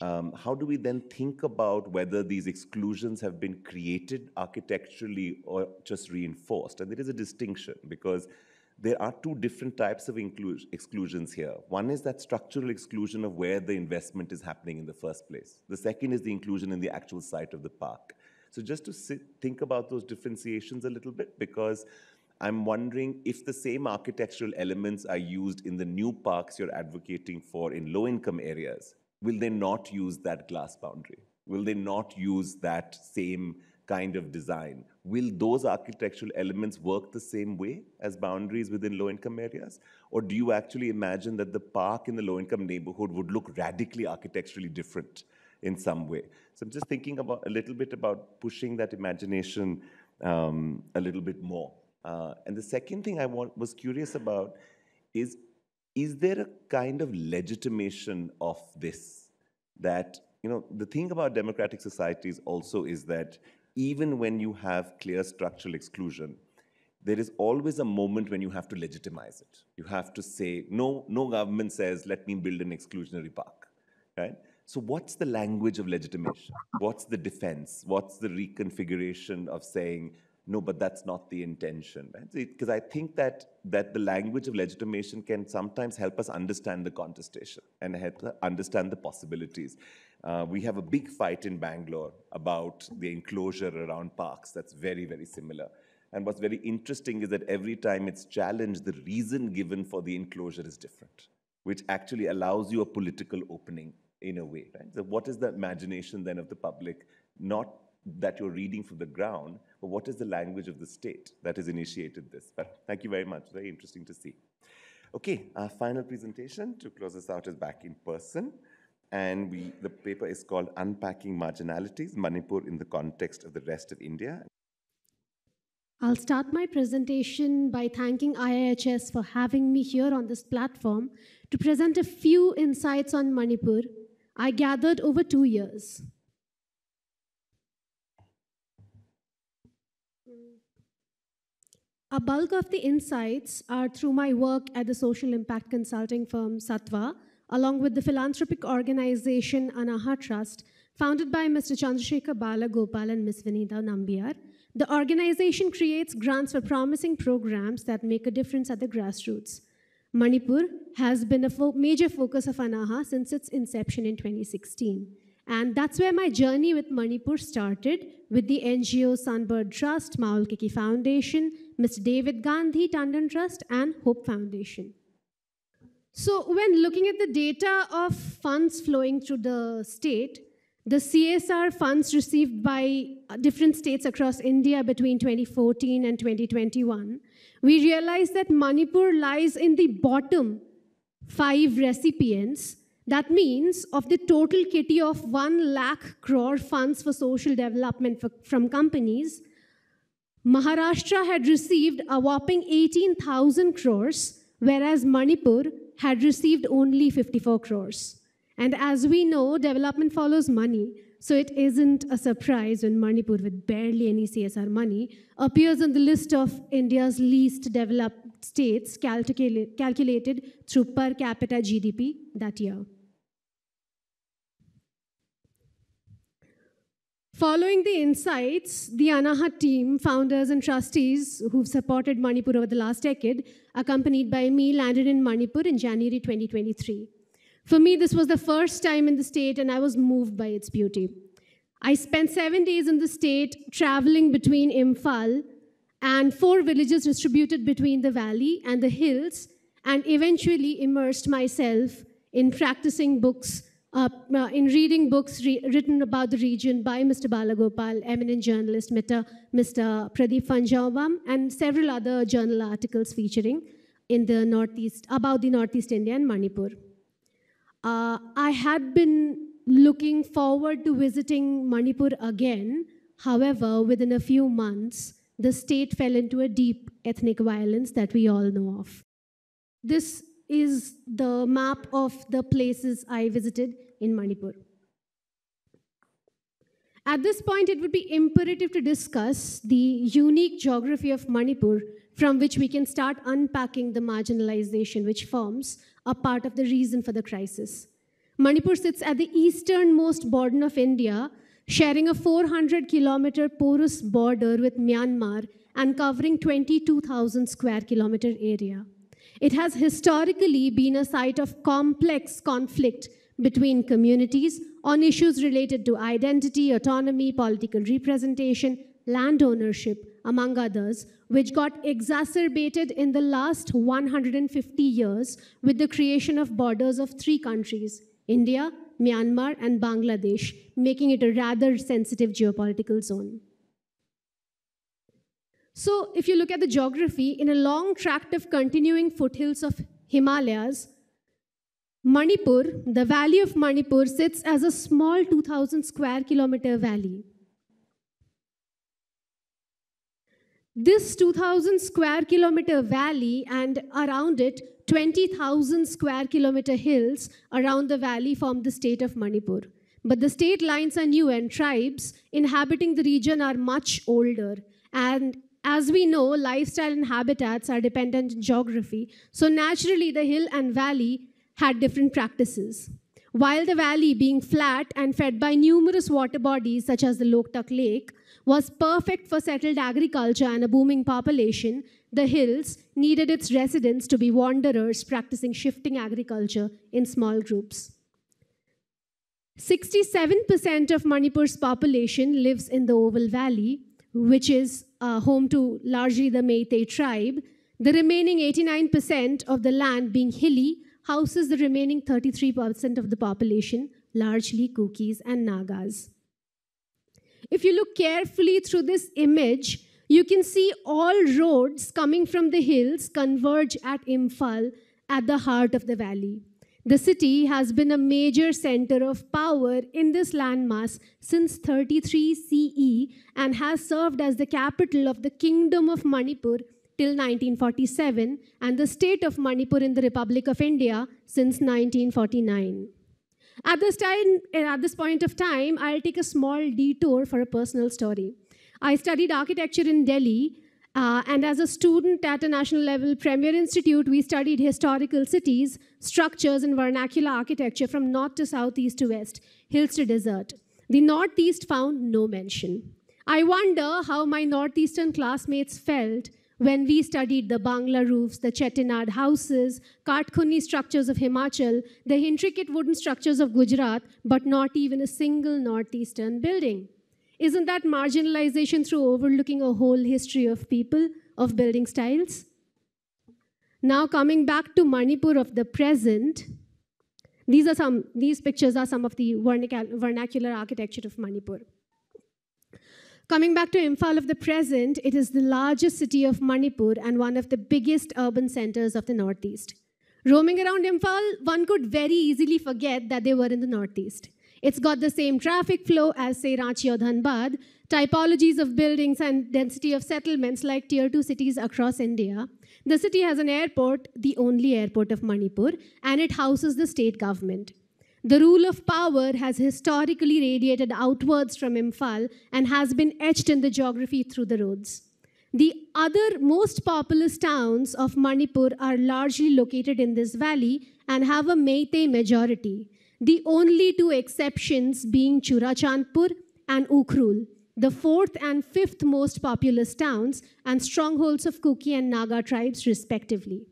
how do we then think about whether these exclusions have been created architecturally or just reinforced? And there is a distinction, because there are two different types of exclusions here. One is that structural exclusion of where the investment is happening in the first place. The second is the inclusion in the actual site of the park. So just to think about those differentiations a little bit, because I'm wondering if the same architectural elements are used in the new parks you're advocating for in low-income areas, will they not use that glass boundary? Will they not use that same kind of design? Will those architectural elements work the same way as boundaries within low-income areas? Or do you actually imagine that the park in the low-income neighborhood would look radically architecturally different in some way? So I'm just thinking about a little bit about pushing that imagination a little bit more. And the second thing I was curious about is there a kind of legitimation of this? That, the thing about democratic societies also is that even when you have clear structural exclusion, there is always a moment when you have to legitimize it. You have to say, no government says, let me build an exclusionary park, right? So what's the language of legitimation? What's the defense? What's the reconfiguration of saying, no, but that's not the intention, right? Because I think that the language of legitimation can sometimes help us understand the contestation and help us understand the possibilities. We have a big fight in Bangalore about the enclosure around parks that's very, very similar. And what's very interesting is that every time it's challenged, the reason given for the enclosure is different, which actually allows you a political opening in a way, right? So what is the imagination then of the public? Not that you're reading from the ground, but what is the language of the state that has initiated this? But thank you very much. Very interesting to see. Okay, our final presentation to close us out is back in person. And the paper is called Unpacking Marginalities, Manipur in the Context of the Rest of India. I'll start my presentation by thanking IIHS for having me here on this platform to present a few insights on Manipur I gathered over 2 years. A bulk of the insights are through my work at the social impact consulting firm Sattva, along with the philanthropic organization Anaha Trust, founded by Mr. Chandrasekhar Balagopal and Ms. Vinita Nambiar. The organization creates grants for promising programs that make a difference at the grassroots. Manipur has been a major focus of Anaha since its inception in 2016. And that's where my journey with Manipur started, with the NGO Sunbird Trust, Maul Kiki Foundation, Mr. David Gandhi Tandon Trust, and Hope Foundation. So when looking at the data of funds flowing through the state, the CSR funds received by different states across India between 2014 and 2021, we realized that Manipur lies in the bottom 5 recipients. That means of the total kitty of 1 lakh crore funds for social development from companies, Maharashtra had received a whopping 18,000 crores, whereas Manipur had received only 54 crores. And as we know, development follows money, so it isn't a surprise when Manipur, with barely any CSR money, appears on the list of India's least developed states calculated through per capita GDP that year. Following the insights, the Anahat team, founders and trustees who've supported Manipur over the last decade, accompanied by me, landed in Manipur in January 2023. For me, this was the first time in the state, and I was moved by its beauty. I spent 7 days in the state, traveling between Imphal and 4 villages distributed between the valley and the hills, and eventually immersed myself in practicing books, in reading books written about the region by Mr. Balagopal, eminent journalist, Mr. Pradeep Fanjavam, and several other journal articles featuring in the Northeast, about the Northeast India and Manipur. I had been looking forward to visiting Manipur again. However, within a few months, the state fell into a deep ethnic violence that we all know of. This is the map of the places I visited in Manipur. At this point, it would be imperative to discuss the unique geography of Manipur, from which we can start unpacking the marginalization which forms a part of the reason for the crisis. Manipur sits at the easternmost border of India, sharing a 400-kilometer porous border with Myanmar and covering 22,000 square kilometer area. It has historically been a site of complex conflict between communities on issues related to identity, autonomy, political representation, land ownership, among others, which got exacerbated in the last 150 years with the creation of borders of 3 countries, India, Myanmar, and Bangladesh, making it a rather sensitive geopolitical zone. So if you look at the geography, in a long tract of continuing foothills of Himalayas, Manipur, the valley of Manipur, sits as a small 2,000 square kilometer valley. This 2,000 square kilometer valley and around it 20,000 square kilometer hills around the valley form the state of Manipur. But the state lines are new and tribes inhabiting the region are much older. And as we know, lifestyle and habitats are dependent on geography. So naturally, the hill and valley had different practices. While the valley, being flat and fed by numerous water bodies such as the Loktak Lake, was perfect for settled agriculture and a booming population, the hills needed its residents to be wanderers practicing shifting agriculture in small groups. 67% of Manipur's population lives in the Oval Valley, which is home to largely the Meitei tribe. The remaining 89% of the land, being hilly, houses the remaining 33% of the population, largely Kukis and Nagas. If you look carefully through this image, you can see all roads coming from the hills converge at Imphal at the heart of the valley. The city has been a major center of power in this landmass since 33 CE and has served as the capital of the Kingdom of Manipur till 1947 and the state of Manipur in the Republic of India since 1949. At this point of time, I'll take a small detour for a personal story. I studied architecture in Delhi, and as a student at a national level premier institute, we studied historical cities, structures, and vernacular architecture from north to south, east to west, hills to desert. The northeast found no mention. I wonder how my northeastern classmates felt when we studied the Bangla roofs, the Chettinad houses, Kathkuni structures of Himachal, the intricate wooden structures of Gujarat, but not even a single northeastern building. Isn't that marginalization through overlooking a whole history of people, of building styles? Now coming back to Manipur of the present, these pictures are some of the vernacular architecture of Manipur. Coming back to Imphal of the present, it is the largest city of Manipur and one of the biggest urban centers of the Northeast. Roaming around Imphal, one could very easily forget that they were in the Northeast. It's got the same traffic flow as, say, Ranchi or Dhanbad, typologies of buildings and density of settlements like Tier 2 cities across India. The city has an airport, the only airport of Manipur, and it houses the state government. The rule of power has historically radiated outwards from Imphal and has been etched in the geography through the roads. The other most populous towns of Manipur are largely located in this valley and have a Meitei majority, the only two exceptions being Churachandpur and Ukhrul, the fourth and fifth most populous towns and strongholds of Kuki and Naga tribes respectively.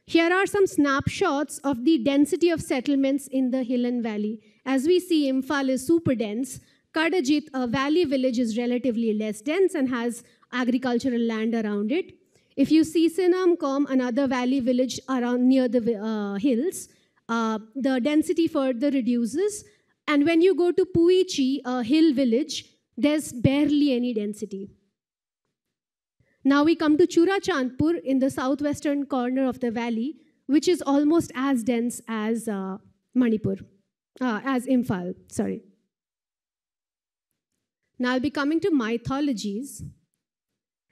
Here are some snapshots of the density of settlements in the hill and valley. As we see, Imphal is super dense. Kadajit, a valley village, is relatively less dense and has agricultural land around it. If you see Sinamkom, another valley village around near the hills, the density further reduces. And when you go to Puichi, a hill village, there's barely any density. Now we come to Churachandpur in the southwestern corner of the valley, which is almost as dense as Manipur, as Imphal, sorry. Now I'll be coming to mythologies.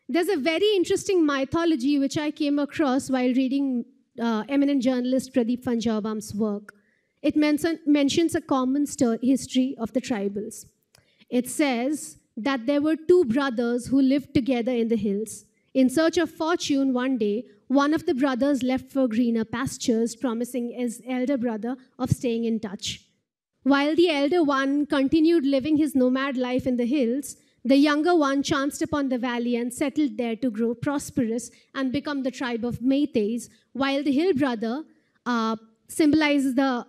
There's a very interesting mythology which I came across while reading eminent journalist Pradeep Panjabam's work. It mentions a common history of the tribals. It says that there were two brothers who lived together in the hills. In search of fortune one day, one of the brothers left for greener pastures, promising his elder brother of staying in touch. While the elder one continued living his nomad life in the hills, the younger one chanced upon the valley and settled there to grow prosperous and become the tribe of Meiteis, while the hill brother symbolizes the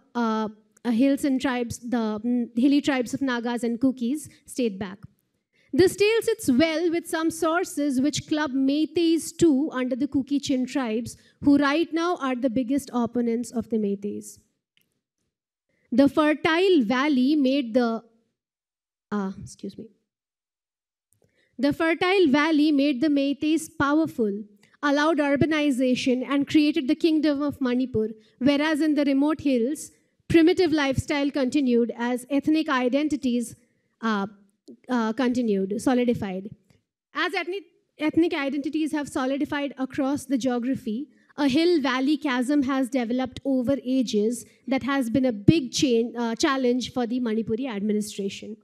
hills and tribes, the hilly tribes of Nagas and Kukis, stayed back. This tale sits well with some sources which club Meiteis too under the Kuki-Chin tribes, who right now are the biggest opponents of the Meiteis. The fertile valley made the Meiteis powerful, allowed urbanization, and created the kingdom of Manipur, whereas in the remote hills, primitive lifestyle continued as ethnic identities solidified. As ethnic identities have solidified across the geography, a hill-valley chasm has developed over ages that has been a big challenge for the Manipuri administration.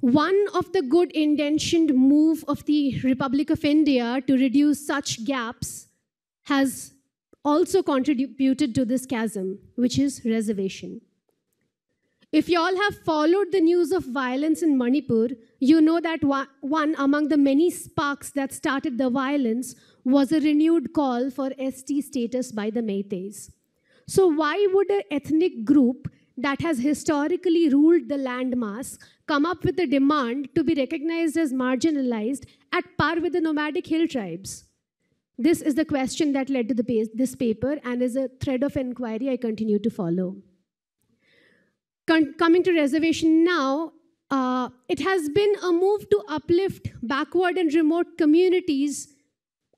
One of the good-intentioned move of the Republic of India to reduce such gaps has also contributed to this chasm, which is reservation. If you all have followed the news of violence in Manipur, you know that one among the many sparks that started the violence was a renewed call for ST status by the Meiteis. So why would an ethnic group that has historically ruled the landmass come up with a demand to be recognized as marginalized at par with the nomadic hill tribes? This is the question that led to this paper and is a thread of inquiry I continue to follow. Coming to reservation now, it has been a move to uplift backward and remote communities,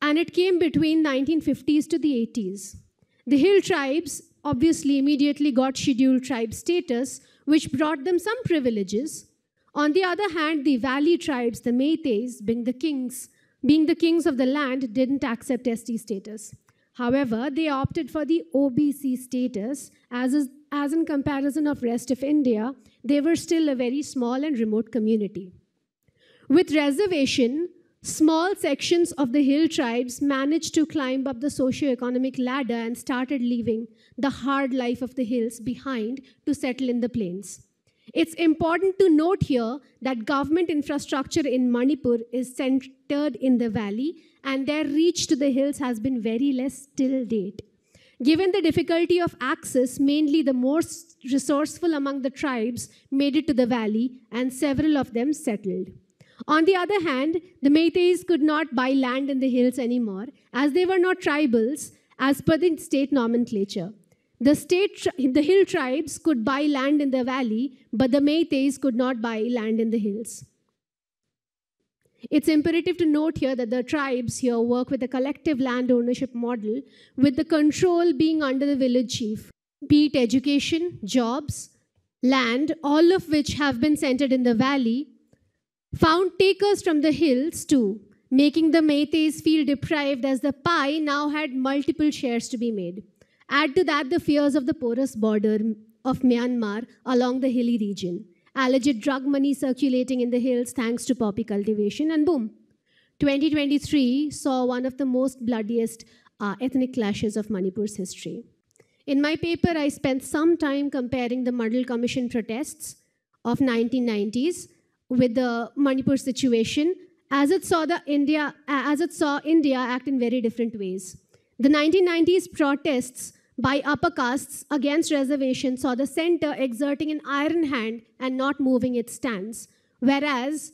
and it came between 1950s to the 80s. The hill tribes obviously immediately got scheduled tribe status, which brought them some privileges. On the other hand, the valley tribes, the Meiteis, being the kings of the land, didn't accept ST status. However, they opted for the OBC status, as in comparison of rest of India, they were still a very small and remote community. With reservation, small sections of the hill tribes managed to climb up the socio-economic ladder and started leaving the hard life of the hills behind to settle in the plains. It's important to note here that government infrastructure in Manipur is centered in the valley, and their reach to the hills has been very less till date. Given the difficulty of access, mainly the most resourceful among the tribes made it to the valley, and several of them settled. On the other hand, the Meiteis could not buy land in the hills anymore, as they were not tribals as per the state nomenclature. The hill tribes could buy land in the valley, but the Meiteis could not buy land in the hills. It's imperative to note here that the tribes here work with a collective land ownership model, with the control being under the village chief, be it education, jobs, land, all of which have been centered in the valley, found takers from the hills too, making the Meiteis feel deprived as the pie now had multiple shares to be made. Add to that the fears of the porous border of Myanmar along the hilly region, alleged drug money circulating in the hills thanks to poppy cultivation, and boom. 2023 saw one of the most bloodiest ethnic clashes of Manipur's history. In my paper, I spent some time comparing the Mandal Commission protests of 1990s with the Manipur situation as it saw India act in very different ways. The 1990s protests by upper castes against reservation saw the center exerting an iron hand and not moving its stance, whereas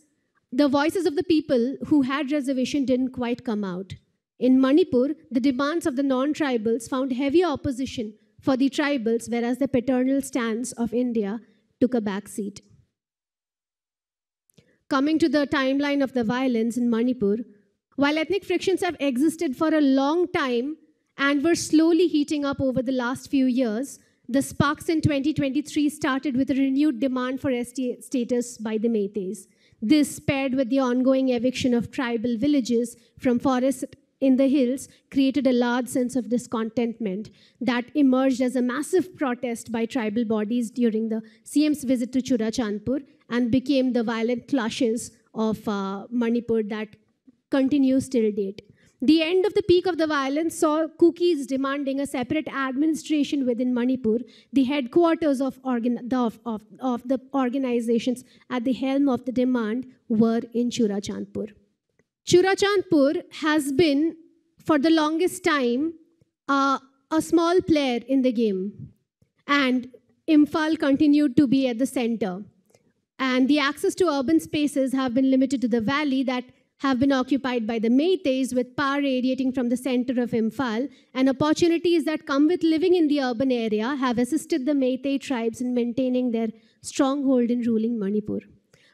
the voices of the people who had reservation didn't quite come out. In Manipur, the demands of the non-tribals found heavy opposition for the tribals, whereas the paternal stance of India took a back seat. Coming to the timeline of the violence in Manipur, while ethnic frictions have existed for a long time and were slowly heating up over the last few years, the sparks in 2023 started with a renewed demand for ST status by the Meiteis. This, paired with the ongoing eviction of tribal villages from forests in the hills, created a large sense of discontentment that emerged as a massive protest by tribal bodies during the CM's visit to Churachandpur and became the violent clashes of Manipur that continues till date. The end of the peak of the violence saw Kukis demanding a separate administration within Manipur. The headquarters of the organizations at the helm of the demand were in Churachandpur. Churachandpur has been, for the longest time, a small player in the game. And Imphal continued to be at the center. And the access to urban spaces have been limited to the valley that have been occupied by the Meiteis, with power radiating from the center of Imphal, and opportunities that come with living in the urban area have assisted the Meitei tribes in maintaining their stronghold in ruling Manipur.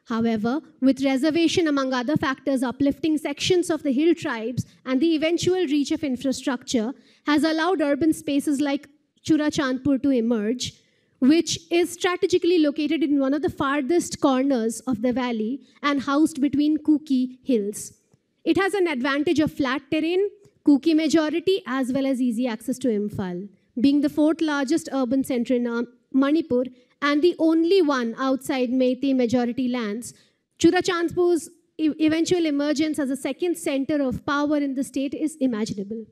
However, with reservation, among other factors, uplifting sections of the hill tribes and the eventual reach of infrastructure has allowed urban spaces like Churachandpur to emerge, which is strategically located in one of the farthest corners of the valley and housed between Kuki hills. It has an advantage of flat terrain, Kuki majority, as well as easy access to Imphal. Being the fourth largest urban center in Manipur and the only one outside Meitei majority lands, Churachandpur's eventual emergence as a second center of power in the state is imaginable.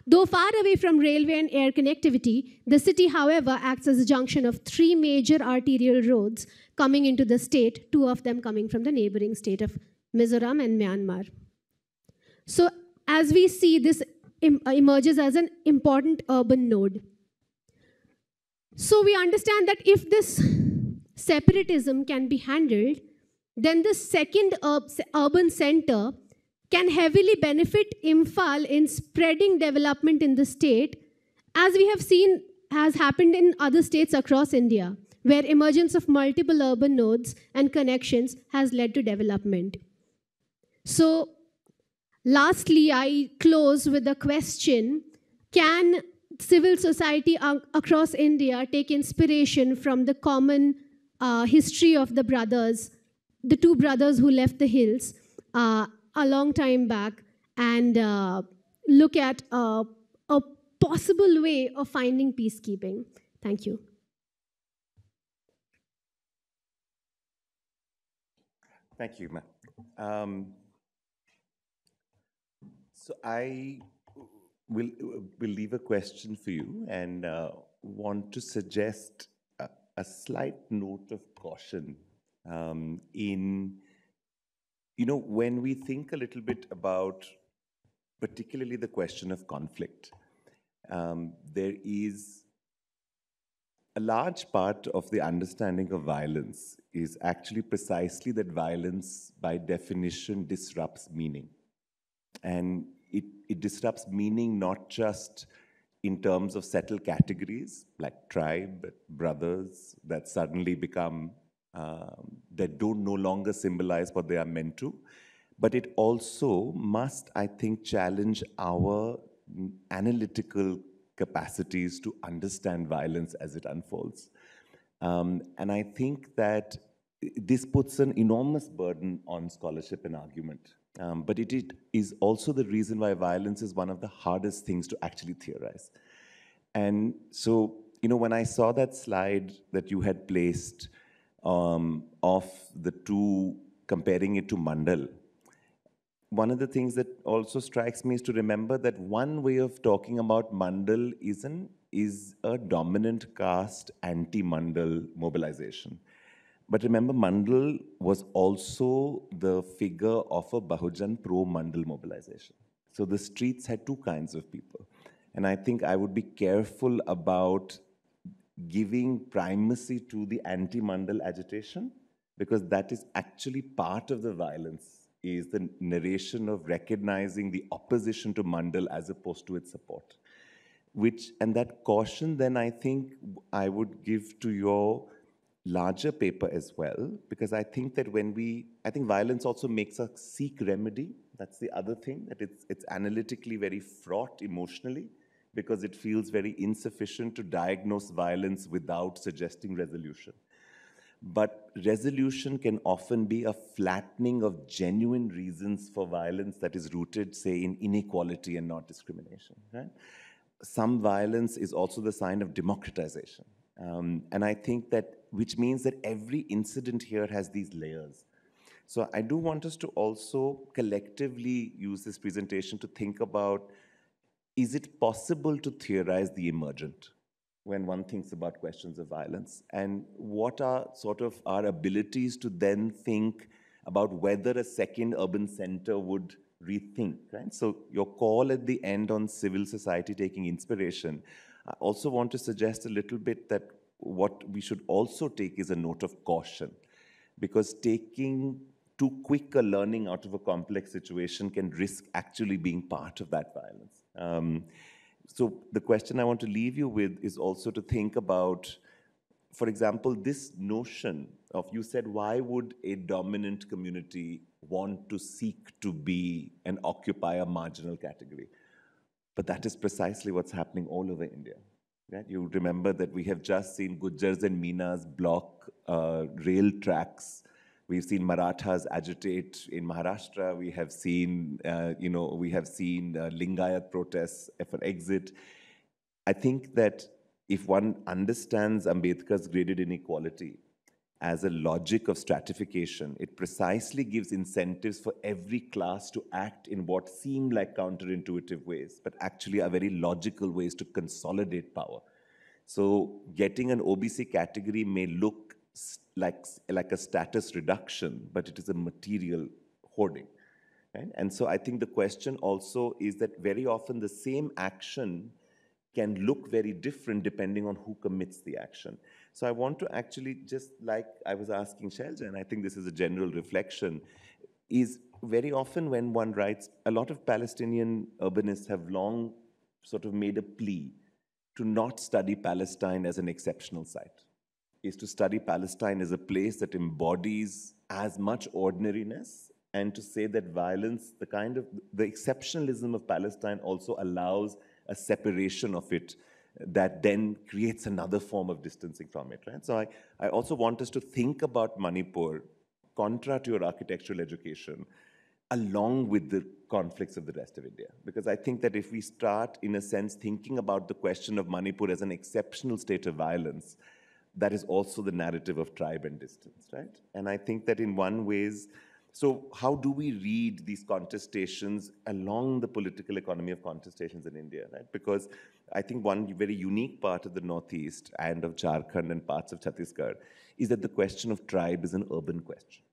Though far away from railway and air connectivity, the city, however, acts as a junction of three major arterial roads coming into the state, two of them coming from the neighboring state of Mizoram and Myanmar. So as we see, this emerges as an important urban node. So we understand that if this separatism can be handled, then the second urban center can heavily benefit Imphal in spreading development in the state, as we have seen has happened in other states across India, where emergence of multiple urban nodes and connections has led to development. So lastly, I close with a question: can civil society across India take inspiration from the common history of the brothers, the two brothers who left the hills a long time back, and look at a possible way of finding peacekeeping? Thank you. Thank you, ma'am. So I will leave a question for you and want to suggest a slight note of caution in, when we think a little bit about particularly the question of conflict, there is a large part of the understanding of violence is actually precisely that violence by definition disrupts meaning. And it disrupts meaning not just in terms of settled categories like tribe, brothers, that suddenly become, that don't no longer symbolize what they are meant to, but it also must, I think, challenge our analytical capacities to understand violence as it unfolds. And I think that this puts an enormous burden on scholarship and argument. But it is also the reason why violence is one of the hardest things to actually theorize. And so, when I saw that slide that you had placed of the two, comparing it to Mandal, one of the things that also strikes me is to remember that one way of talking about Mandal is a dominant caste anti-Mandal mobilization. But remember, Mandal was also the figure of a Bahujan pro-Mandal mobilization. So the streets had two kinds of people. And I think I would be careful about giving primacy to the anti-Mandal agitation, because that is actually part of the violence, is the narration of recognizing the opposition to Mandal as opposed to its support. And that caution then I think I would give to your larger paper as well, because I think that I think violence also makes us seek remedy. That's the other thing, that it's analytically very fraught emotionally, because it feels very insufficient to diagnose violence without suggesting resolution. But resolution can often be a flattening of genuine reasons for violence that is rooted, say, in inequality and not discrimination, right? Some violence is also the sign of democratization. And I think that, which means that every incident here has these layers. So I do want us to also collectively use this presentation to think about, is it possible to theorize the emergent when one thinks about questions of violence? And what are sort of our abilities to then think about whether a second urban center would rethink, right? So your call at the end on civil society taking inspiration, I also want to suggest a little bit that what we should also take is a note of caution, because taking too quick a learning out of a complex situation can risk actually being part of that violence. So the question I want to leave you with is also to think about, for example, this notion of, you said, why would a dominant community want to seek to be and occupy a marginal category? But that is precisely what's happening all over India. Right? You remember that we have just seen Gujjars and Meenas block rail tracks. We've seen Marathas agitate in Maharashtra. We have seen, Lingayat protests for exit. I think that if one understands Ambedkar's graded inequality, as a logic of stratification. It precisely gives incentives for every class to act in what seem like counterintuitive ways, but actually are very logical ways to consolidate power. So getting an OBC category may look like a status reduction, but it is a material hoarding. Right? And so I think the question also is that very often the same action can look very different depending on who commits the action. So I want to actually, just like I was asking Shailja, and I think this is a general reflection, is very often when one writes, a lot of Palestinian urbanists have long sort of made a plea to not study Palestine as an exceptional site, is to study Palestine as a place that embodies as much ordinariness, and to say that violence, the exceptionalism of Palestine also allows a separation of it that then creates another form of distancing from it, right? So I also want us to think about Manipur, contra to your architectural education, along with the conflicts of the rest of India. Because I think that if we start, in a sense, thinking about the question of Manipur as an exceptional state of violence, that is also the narrative of tribe and distance, right? And I think that in one ways, so how do we read these contestations along the political economy of contestations in India, right? Because I think one very unique part of the Northeast and of Jharkhand and parts of Chhattisgarh is that the question of tribe is an urban question.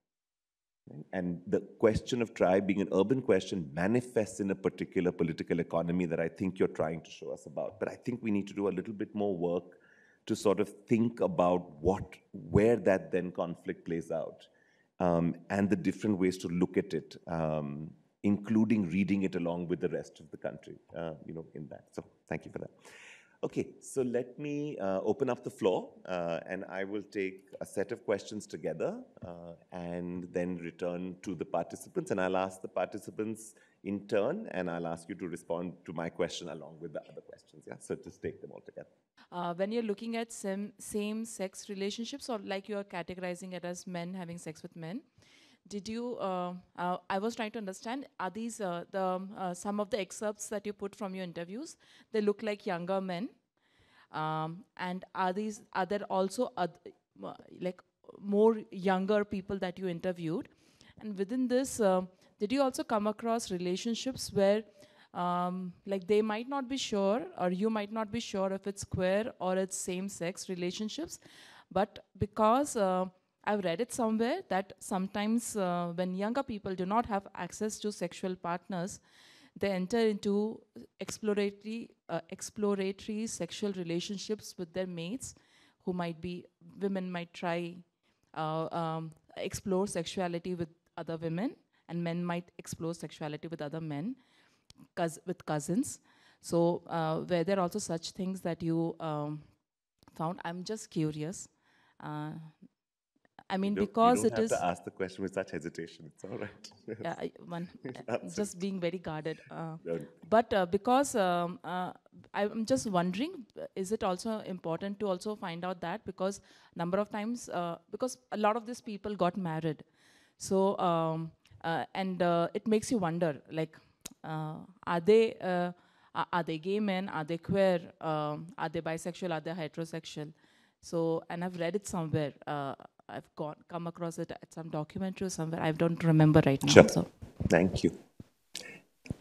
Right? And the question of tribe being an urban question manifests in a particular political economy that I think you're trying to show us about. But I think we need to do a little bit more work to sort of think about where that then conflict plays out. And the different ways to look at it, including reading it along with the rest of the country, in that. So thank you for that. Okay, so let me open up the floor, and I will take a set of questions together and then return to the participants, and I'll ask the participants in turn, and I'll ask you to respond to my question along with the other questions. Yeah, so just take them all together. When you're looking at same-sex relationships, or like you're categorizing it as men having sex with men, did you, I was trying to understand, are these some of the excerpts that you put from your interviews, they look like younger men? And are there also like more younger people that you interviewed? And within this, did you also come across relationships where like they might not be sure, or you might not be sure if it's queer or it's same-sex relationships, but because I've read it somewhere that sometimes when younger people do not have access to sexual partners, they enter into exploratory sexual relationships with their mates, who might be, women might try explore sexuality with other women, and men might explore sexuality with other men, with cousins. So were there also such things that you found? I'm just curious. I mean, because it is... You don't have to ask the question with such hesitation. It's all right. Yeah, just being very guarded. But because I'm just wondering, is it also important to also find out that? Because number of times, because a lot of these people got married. So, and it makes you wonder, like, are they gay men? Are they queer? Are they bisexual? Are they heterosexual? So, and I've read it somewhere. I've come across it at some documentary or somewhere. I don't remember right now. Sure. So. Thank you.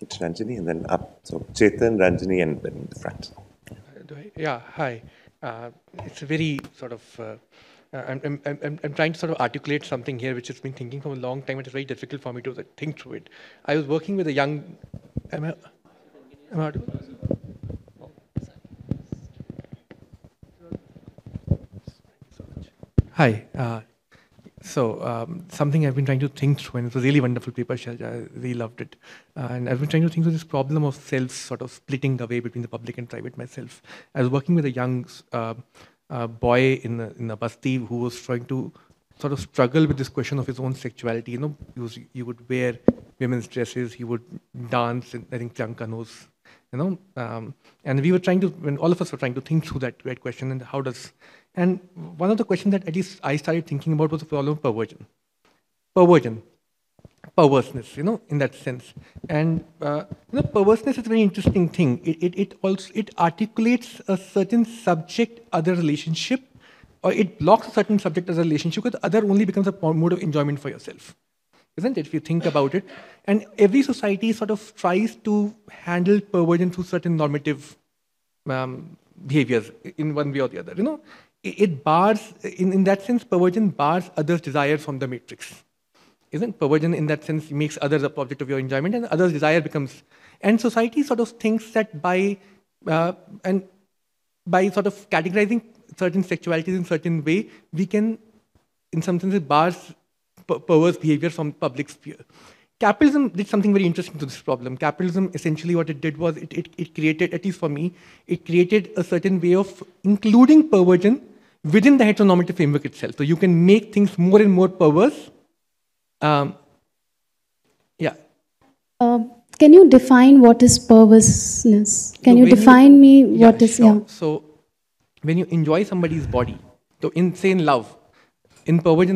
It's Ranjini and then up. So Chetan, Ranjini, and then in the front. Yeah, hi. It's a very sort of, I'm trying to sort of articulate something here which has been thinking for a long time. It's very difficult for me to think through it. I was working with a young, am I audible? Hi. Something I've been trying to think through, and it was a really wonderful paper, Shailja. I really loved it. And I've been trying to think through this problem of self sort of splitting away between the public and private myself. I was working with a young boy in a basti who was trying to sort of struggle with this question of his own sexuality. You know, he would wear women's dresses, he would dance, and I think Priyanka knows, you know. And we were trying to, when all of us were trying to think through that question, and how does, and one of the questions that at least I started thinking about was the problem of perversion. Perverseness, you know, in that sense. And you know, perverseness is a very interesting thing. It articulates a certain subject-other relationship, or it blocks a certain subject as a relationship, because the other only becomes a mode of enjoyment for yourself. Isn't it, if you think about it? And every society sort of tries to handle perversion through certain normative behaviors in one way or the other. It bars, in that sense, perversion bars others' desire from the matrix. Isn't perversion in that sense makes others a object of your enjoyment, and others' desire becomes, and society sort of thinks that by sort of categorizing certain sexualities in certain way, we can, in some sense, bars perverse behavior from public sphere. Capitalism did something very interesting to this problem. Capitalism, essentially what it did was it created, at least for me, it created a certain way of including perversion within the heteronormative framework itself. So you can make things more and more perverse. Can you define what is perverseness? Can you define me what is? Sure. Yeah. So when you enjoy somebody's body, so in love, perversion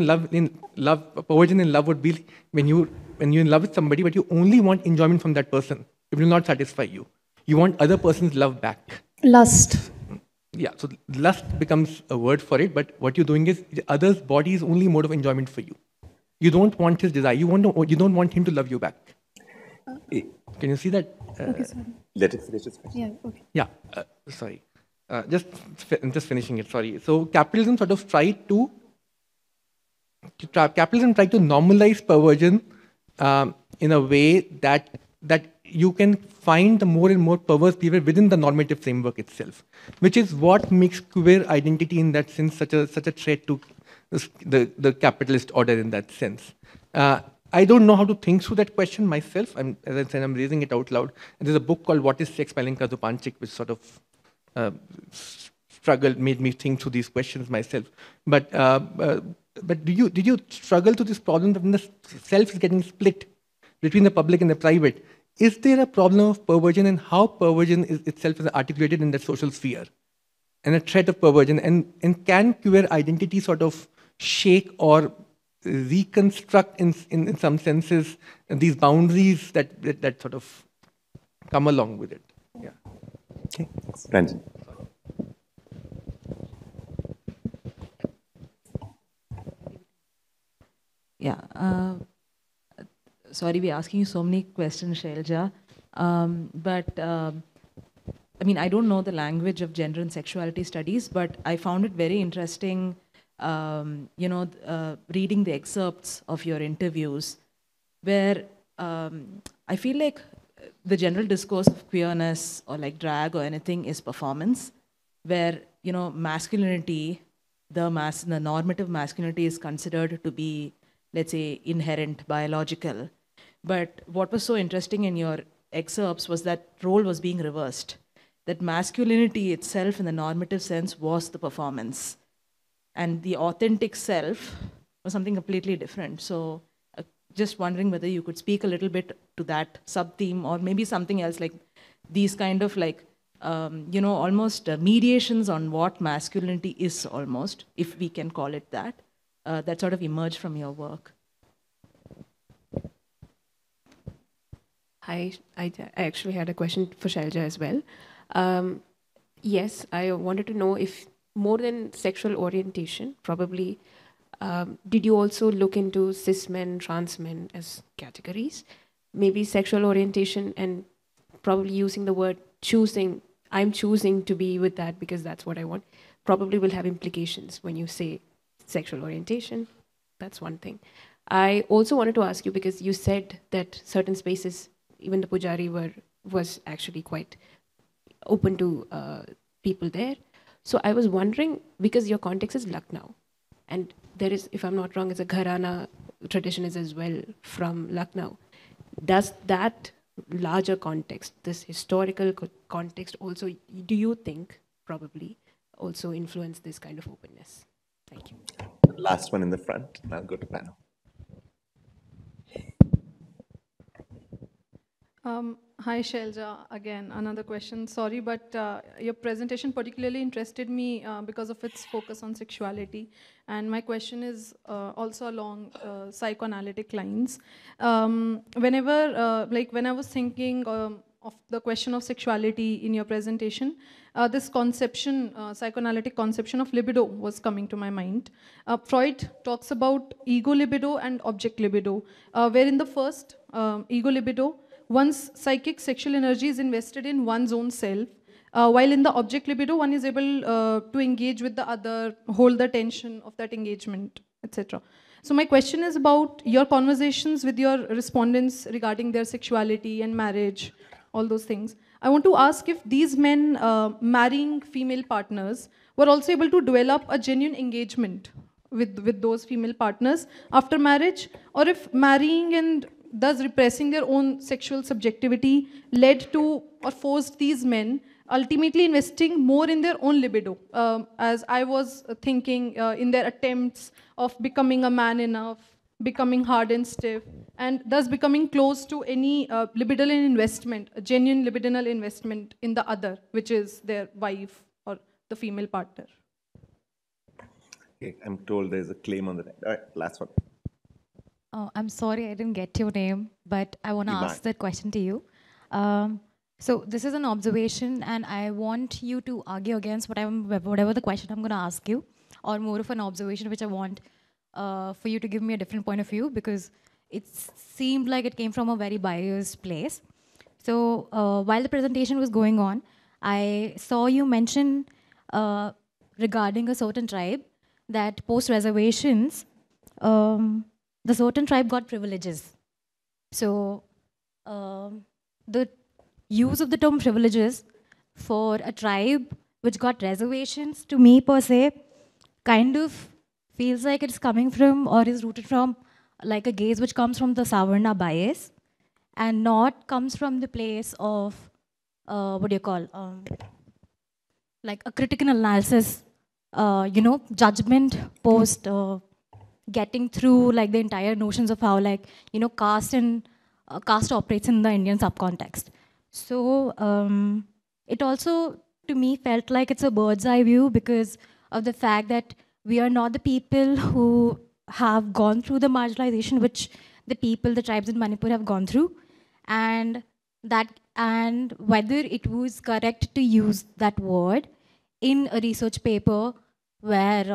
in love would be when you're in love with somebody, but you only want enjoyment from that person. It will not satisfy you. You want other person's love back. Lust. Yeah, so lust becomes a word for it, but what you're doing is the other's body is only mode of enjoyment for you. You don't want his desire. You don't want him to love you back. Can you see that? Okay, sorry. Let it finish its question. Yeah, okay. Yeah, sorry. Just finishing it, sorry. So capitalism sort of tried to normalize perversion in a way that you can find the more and more perverse behavior within the normative framework itself, which is what makes queer identity in that sense such a threat to the capitalist order in that sense. I don't know how to think through that question myself. As I said, I'm raising it out loud. And there's a book called What is Sex by Alenka Zupančič, which sort of made me think through these questions myself. But did you struggle to this problem that when the self is getting split between the public and the private? Is there a problem of perversion, and how perversion itself is articulated in that social sphere, and a threat of perversion? And can queer identity sort of shake or reconstruct in some senses these boundaries that sort of come along with it? Yeah. Okay. Ranjan. Yeah. Sorry, we're asking you so many questions, Shailja. I mean, I don't know the language of gender and sexuality studies, but I found it very interesting, reading the excerpts of your interviews, where I feel like the general discourse of queerness or like drag or anything is performance, where, masculinity, the normative masculinity is considered to be, let's say, inherent, biological. But what was so interesting in your excerpts was that role was being reversed, that masculinity itself in the normative sense was the performance, and the authentic self was something completely different. So just wondering whether you could speak a little bit to that sub-theme, or maybe something else, like these kind of like, almost mediations on what masculinity is, almost, if we can call it that, that sort of emerged from your work. I actually had a question for Shailja as well. Yes, I wanted to know if more than sexual orientation, probably, did you also look into cis men, trans men as categories? Maybe sexual orientation, and probably using the word choosing, I'm choosing to be with that because that's what I want, probably will have implications when you say sexual orientation. That's one thing. I also wanted to ask you, because you said that certain spaces, even the Pujari was actually quite open to people there. So I was wondering, because your context is Lucknow, and there is, if I'm not wrong, it's a Gharana tradition is as well from Lucknow. Does that larger context, this historical context also, do you think probably also influence this kind of openness? Thank you. Last one in the front, and I'll go to panel. Hi, Shailja. Again, another question. Sorry, but your presentation particularly interested me because of its focus on sexuality. And my question is also along psychoanalytic lines. When I was thinking of the question of sexuality in your presentation, this conception, psychoanalytic conception of libido was coming to my mind. Freud talks about ego libido and object libido, where in the first ego libido, one's psychic sexual energy is invested in one's own self, while in the object libido, one is able to engage with the other, hold the tension of that engagement, etc. So my question is about your conversations with your respondents regarding their sexuality and marriage, all those things. I want to ask if these men marrying female partners were also able to develop a genuine engagement with those female partners after marriage, or if marrying and thus repressing their own sexual subjectivity led to or forced these men ultimately investing more in their own libido, as I was thinking in their attempts of becoming a man enough, becoming hard and stiff, and thus becoming close to any libidinal investment, a genuine libidinal investment in the other, which is their wife or the female partner. Okay, I'm told there's a claim on the right. All right, last one. I'm sorry I didn't get your name, but I want to Iman. ask that question to you. So this is an observation, and I want you to argue against whatever the question I'm going to ask you, or more of an observation which I want for you to give me a different point of view, because it seemed like it came from a very biased place. So while the presentation was going on, I saw you mention regarding a certain tribe that post-reservations, the certain tribe got privileges. So the use of the term privileges for a tribe which got reservations, to me per se, kind of feels like it's coming from or is rooted from like a gaze which comes from the Savarna bias and not comes from the place of, what do you call, like a critical analysis, judgment post getting through like the entire notions of how caste and caste operates in the Indian subcontext. So it also, to me, felt like it's a bird's eye view because of the fact that we are not the people who have gone through the marginalization which the tribes in Manipur have gone through, and whether it was correct to use that word in a research paper where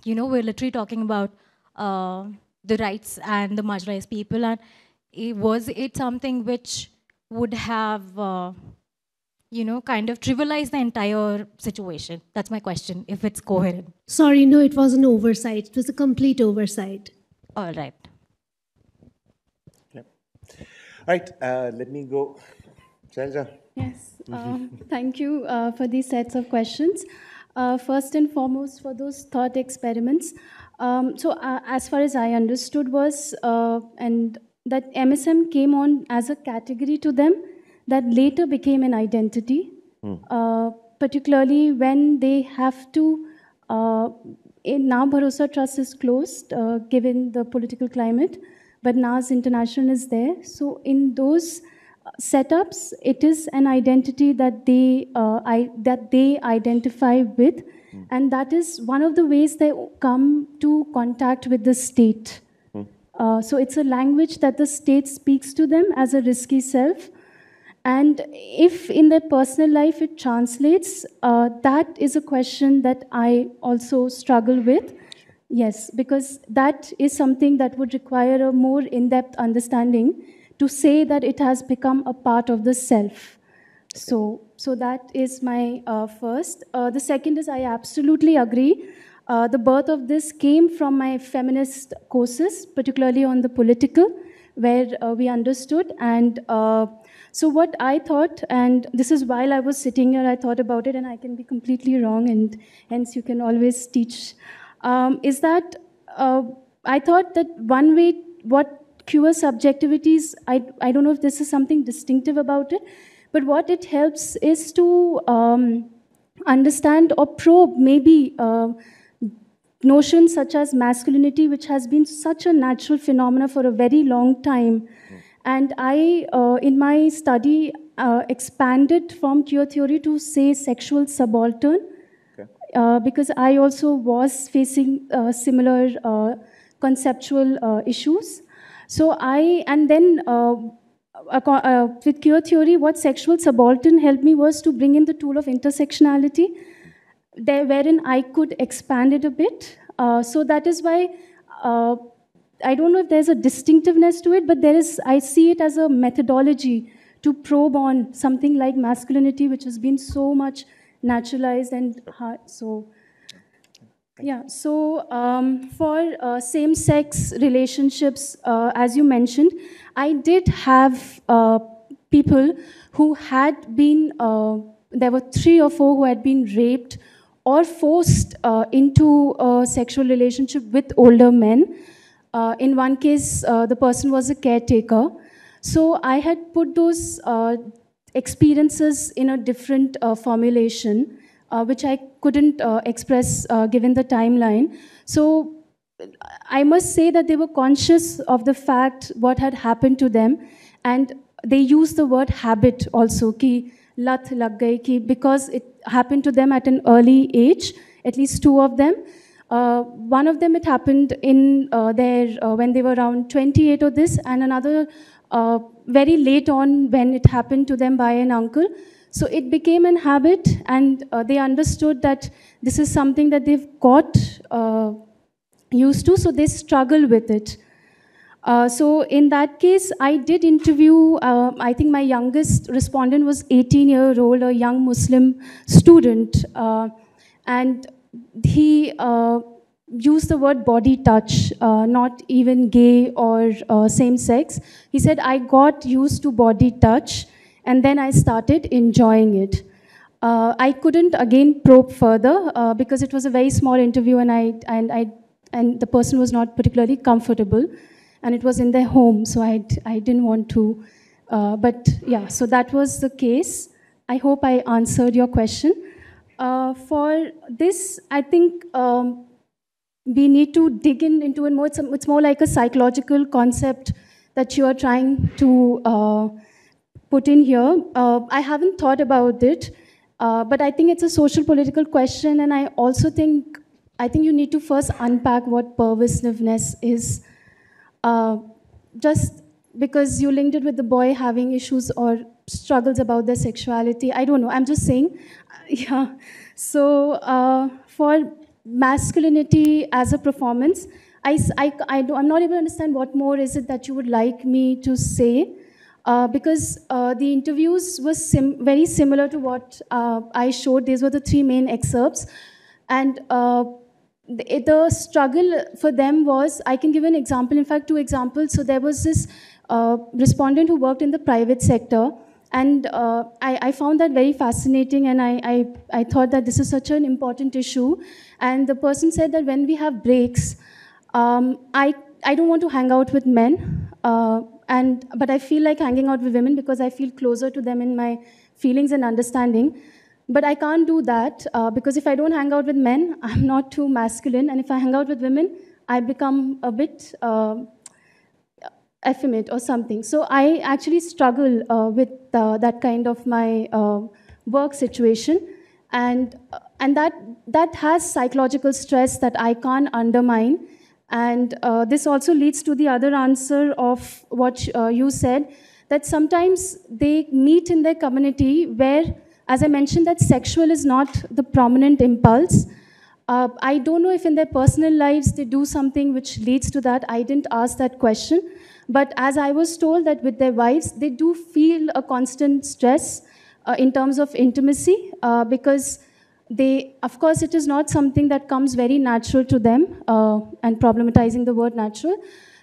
we're literally talking about the rights and the marginalized people, and was it something which would have, kind of trivialized the entire situation? That's my question, if it's coherent. Sorry, no, it was an oversight. It was a complete oversight. All right. Yep. All right, let me go. Shailja. Yes, thank you for these sets of questions. First and foremost, for those thought experiments. As far as I understood was, and that MSM came on as a category to them that later became an identity, particularly when they have to, now Bharosa Trust is closed, given the political climate, but NAS International is there. So in those setups, it is an identity that they identify with, and that is one of the ways they come to contact with the state. So it's a language that the state speaks to them as a risky self. And if in their personal life it translates, that is a question that I also struggle with. Yes, because that is something that would require a more in-depth understanding to say that it has become a part of the self. So that is my first. The second is I absolutely agree. The birth of this came from my feminist courses, particularly on the political, where we understood. And so what I thought, and this is while I was sitting here, I thought about it, and I can be completely wrong, and hence you can always teach, is that I thought that one way, what queer subjectivities, I don't know if this is something distinctive about it, but what it helps is to understand or probe maybe notions such as masculinity, which has been such a natural phenomena for a very long time. And I, in my study, expanded from queer theory to say sexual subaltern, because I also was facing similar conceptual issues. So and then with queer theory, what sexual subaltern helped me was to bring in the tool of intersectionality, there wherein I could expand it a bit. So that is why I don't know if there's a distinctiveness to it, but I see it as a methodology to probe on something like masculinity, which has been so much naturalized and hard. So, yeah. So for same-sex relationships, as you mentioned, I did have people who had been. There were 3 or 4 who had been raped or forced into a sexual relationship with older men. In one case, the person was a caretaker. So I had put those experiences in a different formulation, which I couldn't express given the timeline. So I must say that they were conscious of the fact what had happened to them, and they used the word habit also, ki lat lag gayi, ki because it happened to them at an early age, at least 2 of them. One of them, it happened in when they were around 28 or this, and another very late on when it happened to them by an uncle. So it became an habit, and they understood that this is something that they've got used to, so they struggle with it. So in that case, I did interview, I think my youngest respondent was 18-year-old, a young Muslim student, and he used the word body touch, not even gay or same-sex. He said, I got used to body touch, and then I started enjoying it. I couldn't again probe further because it was a very small interview, and the person was not particularly comfortable, and it was in their home, so I didn't want to. But yeah, so that was the case. I hope I answered your question. For this, I think we need to dig into it more. It's more like a psychological concept that you are trying to put in here. I haven't thought about it, but I think it's a social political question, and I also think you need to first unpack what pervasiveness is. Just because you linked it with the boy having issues or struggles about their sexuality, I don't know, I'm just saying. Yeah. So for masculinity as a performance, I'm not able to understand what more is it that you would like me to say, because the interviews was very similar to what I showed. These were the 3 main excerpts, and the struggle for them was, I can give an example, in fact 2 examples. So there was this respondent who worked in the private sector, and I found that very fascinating, and I thought that this is such an important issue. And the person said that when we have breaks, I don't want to hang out with men, but I feel like hanging out with women because I feel closer to them in my feelings and understanding. But I can't do that because if I don't hang out with men, I'm not too masculine, and if I hang out with women, I become a bit effeminate or something. So I actually struggle with that kind of my work situation, and that has psychological stress that I can't undermine. And this also leads to the other answer of what you said, that sometimes they meet in their community where, as I mentioned, that sexual is not the prominent impulse. I don't know if in their personal lives they do something which leads to that. I didn't ask that question. But as I was told that with their wives, they do feel a constant stress in terms of intimacy because of course, it is not something that comes very natural to them, and problematizing the word natural.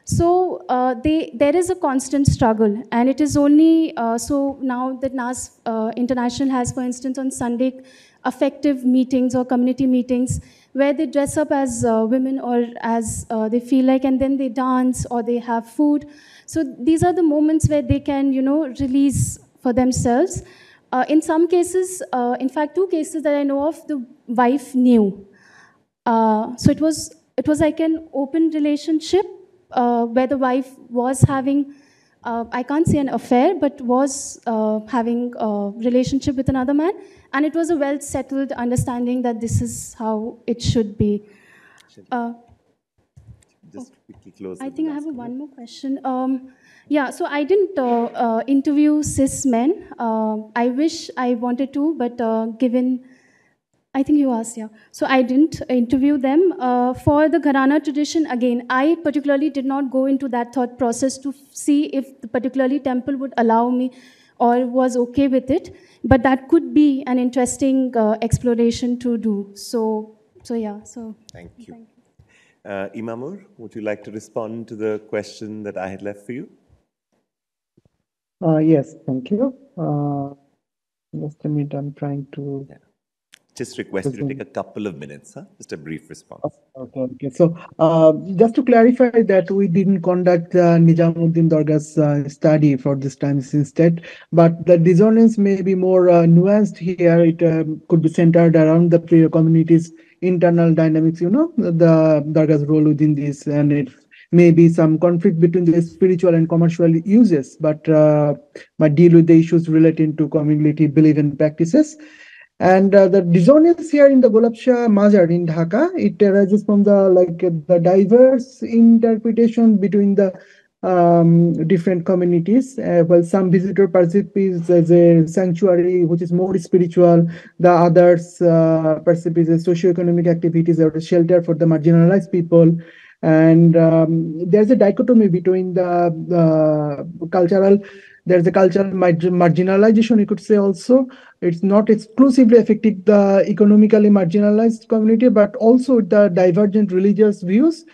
So there is a constant struggle, and it is only, so now that NAS International has, for instance, on Sunday, affective meetings or community meetings, where they dress up as women or as they feel like, and then they dance or they have food. So these are the moments where they can, release for themselves. In some cases, in fact, 2 cases that I know of, the wife knew. So it was like an open relationship where the wife was having, I can't say an affair, but was having a relationship with another man. And it was a well-settled understanding that this is how it should be. Just quickly close. I think I have one more question. Yeah, so I didn't interview cis men. I wish I wanted to, but given, I think you asked, yeah. So I didn't interview them. For the Gharana tradition, again, I particularly did not go into that thought process to see if the particularly temple would allow me or was okay with it. But that could be an interesting exploration to do. So yeah, so. Thank you. Imamur, would you like to respond to the question that I had left for you? Yes, thank you. Just a minute, I'm trying to. Yeah. Just request you to take a couple of minutes, huh? Just a brief response. Okay. So just to clarify that we didn't conduct Nijamuddin Dargah's study for this time instead, but the dissonance may be more nuanced here. It could be centered around the community's internal dynamics, the Dargah's role within this, and it may be some conflict between the spiritual and commercial uses, but might deal with the issues relating to community belief and practices. And the dissonance here in the Golab Shah Mazar in Dhaka, it arises from the diverse interpretation between the different communities. While some visitor perceive it as a sanctuary which is more spiritual, the others perceive it as socio-economic activities or a shelter for the marginalized people. And there's a dichotomy between the cultural. There's a cultural marginalization, you could say also. It's not exclusively affecting the economically marginalized community, but also the divergent religious views.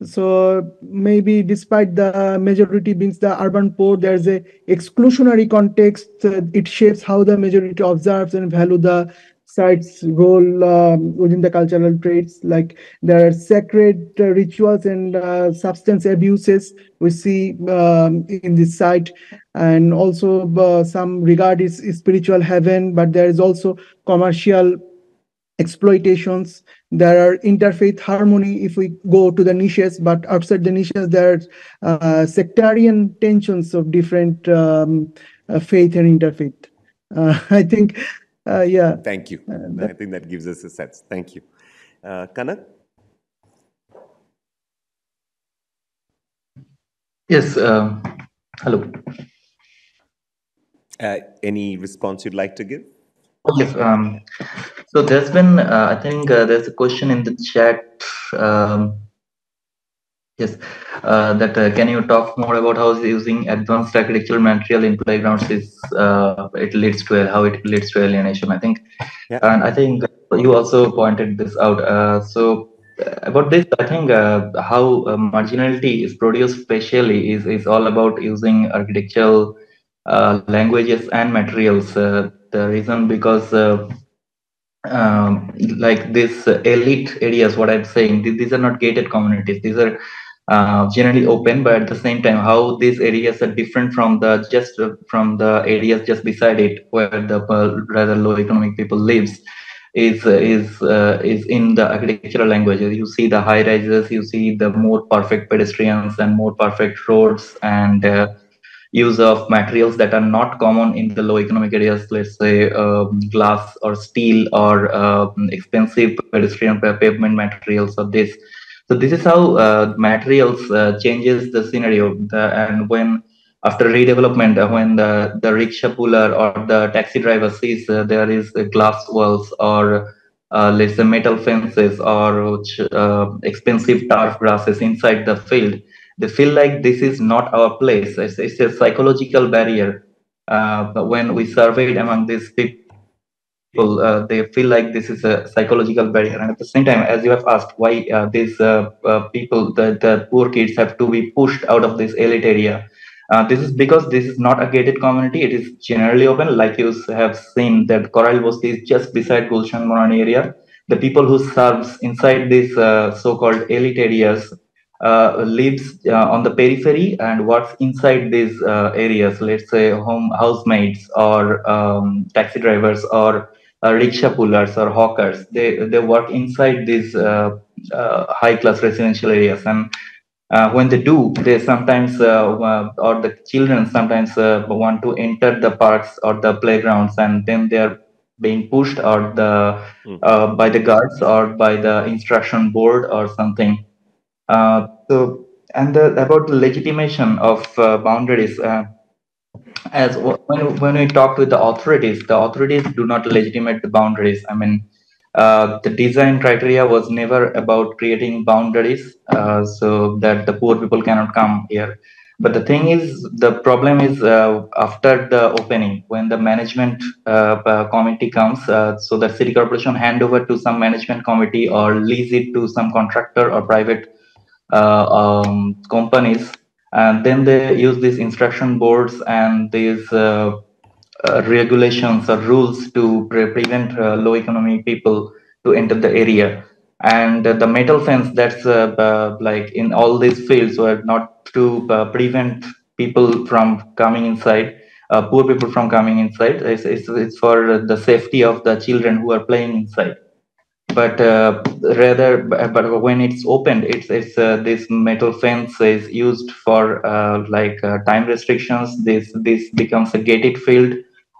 So maybe despite the majority being the urban poor, there's a exclusionary context. It shapes how the majority observes and value the site's role within the cultural traits. Like there are sacred rituals and substance abuses we see in this site, and also some regard is spiritual heaven, but there is also commercial exploitations. There are interfaith harmony if we go to the niches, but outside the niches there are sectarian tensions of different faith and interfaith. I think, yeah. Thank you. I think that gives us a sense. Thank you. Kanak? Yes. Hello. Any response you'd like to give? Yes. So there's been, I think there's a question in the chat. Yes, that can you talk more about how using advanced architectural material in playgrounds is how it leads to alienation? I think, yeah. And I think you also pointed this out. So about this, I think how marginality is produced spatially is all about using architectural languages and materials. The reason because like this elite areas, what I'm saying, these are not gated communities. These are generally open, but at the same time, how these areas are different from the areas just beside it, where the rather low economic people lives, is in the architectural languages. You see the high rises, you see the more perfect pedestrians and more perfect roads, and use of materials that are not common in the low economic areas, let's say glass or steel or expensive pedestrian pavement materials of this. So this is how materials changes the scenario. And when after redevelopment, when the rickshaw puller or the taxi driver sees there is glass walls or let's say metal fences or expensive turf grasses inside the field, they feel like this is not our place. It's a psychological barrier. But when we surveyed among these people, they feel like this is a psychological barrier. And at the same time, as you have asked, why these people, the poor kids, have to be pushed out of this elite area. This is because this is not a gated community. It is generally open. Like you have seen that Korail Bosti is just beside Gulshan Morani area. The people who serves inside these so-called elite areas lives on the periphery and works inside these areas, let's say housemaids or taxi drivers or rickshaw pullers or hawkers. They work inside these high class residential areas, and when they do, they sometimes or the children sometimes want to enter the parks or the playgrounds, and then they are being pushed or by the guards or by the instruction board or something. So And about the legitimation of boundaries. As when we talk with the authorities do not legitimate the boundaries. I mean, the design criteria was never about creating boundaries so that the poor people cannot come here. But the thing is, the problem is after the opening, when the management committee comes, so the city corporation hand over to some management committee or lease it to some contractor or private companies, and then they use these instruction boards and these regulations or rules to prevent low economy people to enter the area. And the metal fence that's like in all these fields were not to prevent people from coming inside, poor people from coming inside. It's for the safety of the children who are playing inside. But but when it's opened, it's this metal fence is used for time restrictions. This becomes a gated field,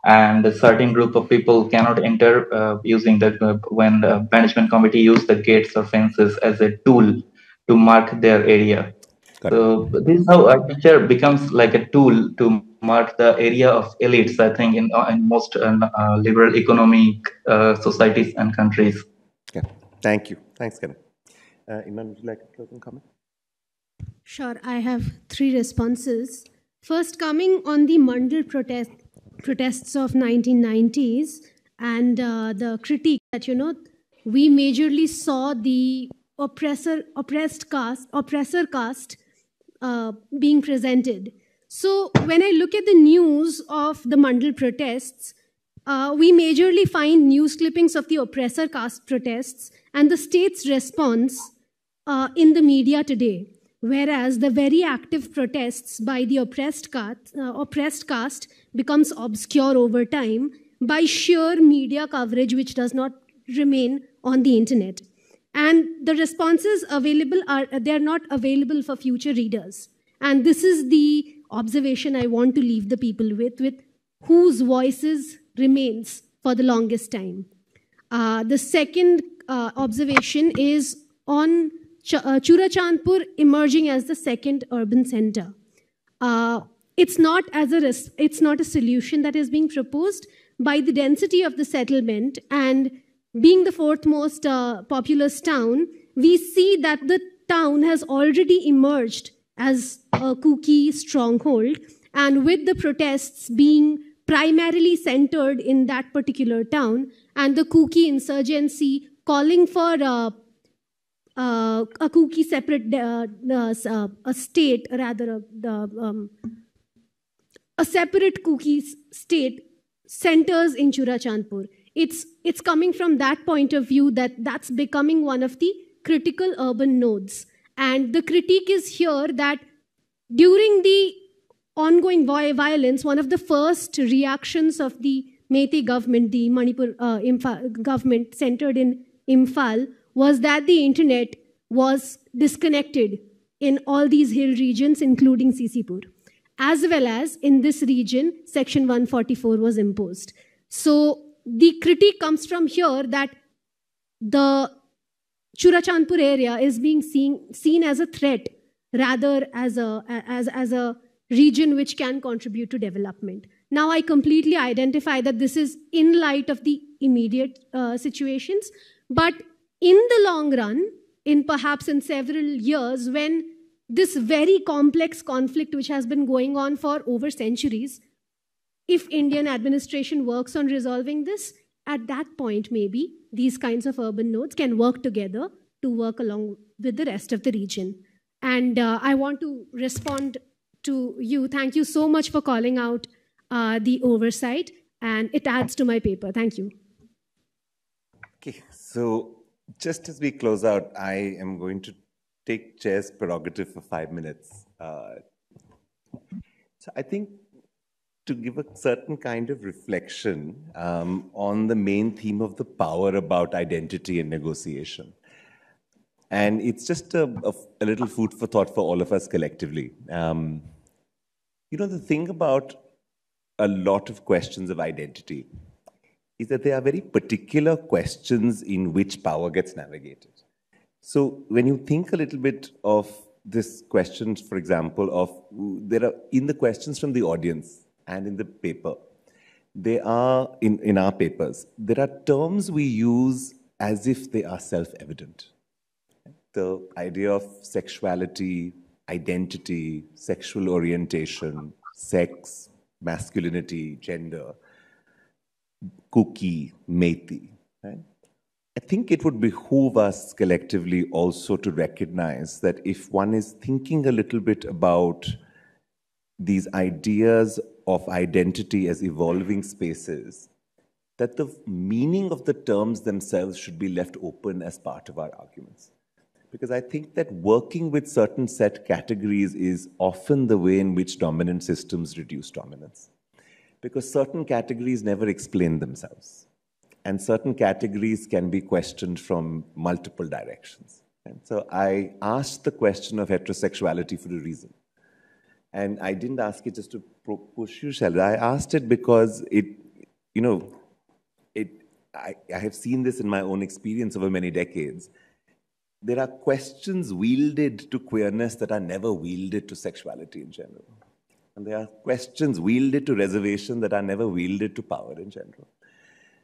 and a certain group of people cannot enter using the when the management committee use the gates or fences as a tool to mark their area. So this is how architecture becomes like a tool to mark the area of elites, I think, in most liberal economic societies and countries. Yeah, thank you. Thanks, Karan. Iman, would you like a closing comment? Sure, I have 3 responses. First, coming on the Mandal protests of 1990s and the critique that, we majorly saw the oppressor caste being presented. So when I look at the news of the Mandal protests, we majorly find news clippings of the oppressor caste protests and the state's response in the media today. Whereas the very active protests by the oppressed caste becomes obscure over time by sheer media coverage which does not remain on the internet. And the responses available they're not available for future readers. And this is the observation I want to leave the people with whose voices remains for the longest time. The second observation is on Churachandpur emerging as the second urban center. It's not a solution that is being proposed. By the density of the settlement and being the 4th most populous town, we see that the town has already emerged as a Kuki stronghold, and with the protests being primarily centered in that particular town, and the Kuki insurgency calling for a Kuki separate a state, rather a separate Kuki state centers in Churachandpur. It's coming from that point of view that's becoming one of the critical urban nodes. And the critique is here that during the ongoing violence, one of the first reactions of the Meitei government, the Manipur government centered in Imphal, was that the internet was disconnected in all these hill regions, including Sisipur. As well as in this region, Section 144 was imposed. So the critique comes from here that the Churachandpur area is being seen as a threat rather as a region which can contribute to development. Now I completely identify that this is in light of the immediate situations, but in the long run, perhaps in several years, when this very complex conflict which has been going on for over centuries, if Indian administration works on resolving this, at that point maybe these kinds of urban nodes can work together to work along with the rest of the region. And I want to respond to you. Thank you so much for calling out the oversight, and it adds to my paper. Thank you. Okay, so just as we close out, I am going to take chair's prerogative for 5 minutes. So I think to give a certain kind of reflection on the main theme of the power about identity and negotiation. And it's just a little food for thought for all of us collectively. The thing about a lot of questions of identity is that there are very particular questions in which power gets navigated. So when you think a little bit of this question, for example, of there are in the questions from the audience and in the paper, they are in our papers, there are terms we use as if they are self-evident. The idea of sexuality, identity, sexual orientation, sex, masculinity, gender, Kuki, Methi, right? I think it would behoove us collectively also to recognize that if one is thinking a little bit about these ideas of identity as evolving spaces, that the meaning of the terms themselves should be left open as part of our arguments. Because I think that working with certain set categories is often the way in which dominant systems reduce dominance. Because certain categories never explain themselves. And certain categories can be questioned from multiple directions. And so I asked the question of heterosexuality for a reason. And I didn't ask it just to push you, Shailja. I asked it because I have seen this in my own experience over many decades. There are questions wielded to queerness that are never wielded to sexuality in general. And there are questions wielded to reservation that are never wielded to power in general.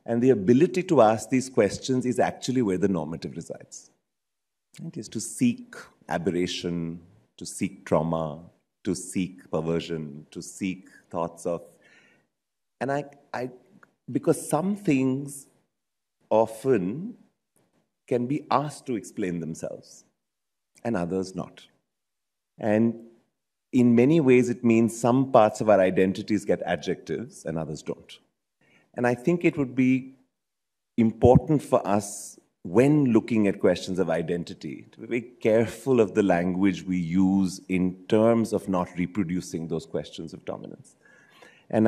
And the ability to ask these questions is actually where the normative resides. It is to seek aberration, to seek trauma, to seek perversion, to seek thoughts of... And because some things often can be asked to explain themselves, and others not. And in many ways, it means some parts of our identities get adjectives and others don't. And I think it would be important for us, when looking at questions of identity, to be very careful of the language we use in terms of not reproducing those questions of dominance. And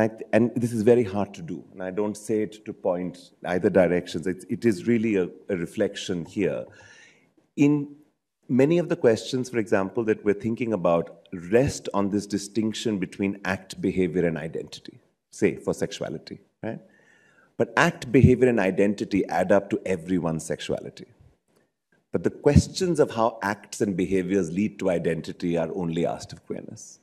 this is very hard to do. And I don't say it to point either directions. It is really a reflection here. In many of the questions, for example, that we're thinking about rest on this distinction between act, behavior, and identity, say, for sexuality, right? But act, behavior, and identity add up to everyone's sexuality. But the questions of how acts and behaviors lead to identity are only asked of queerness.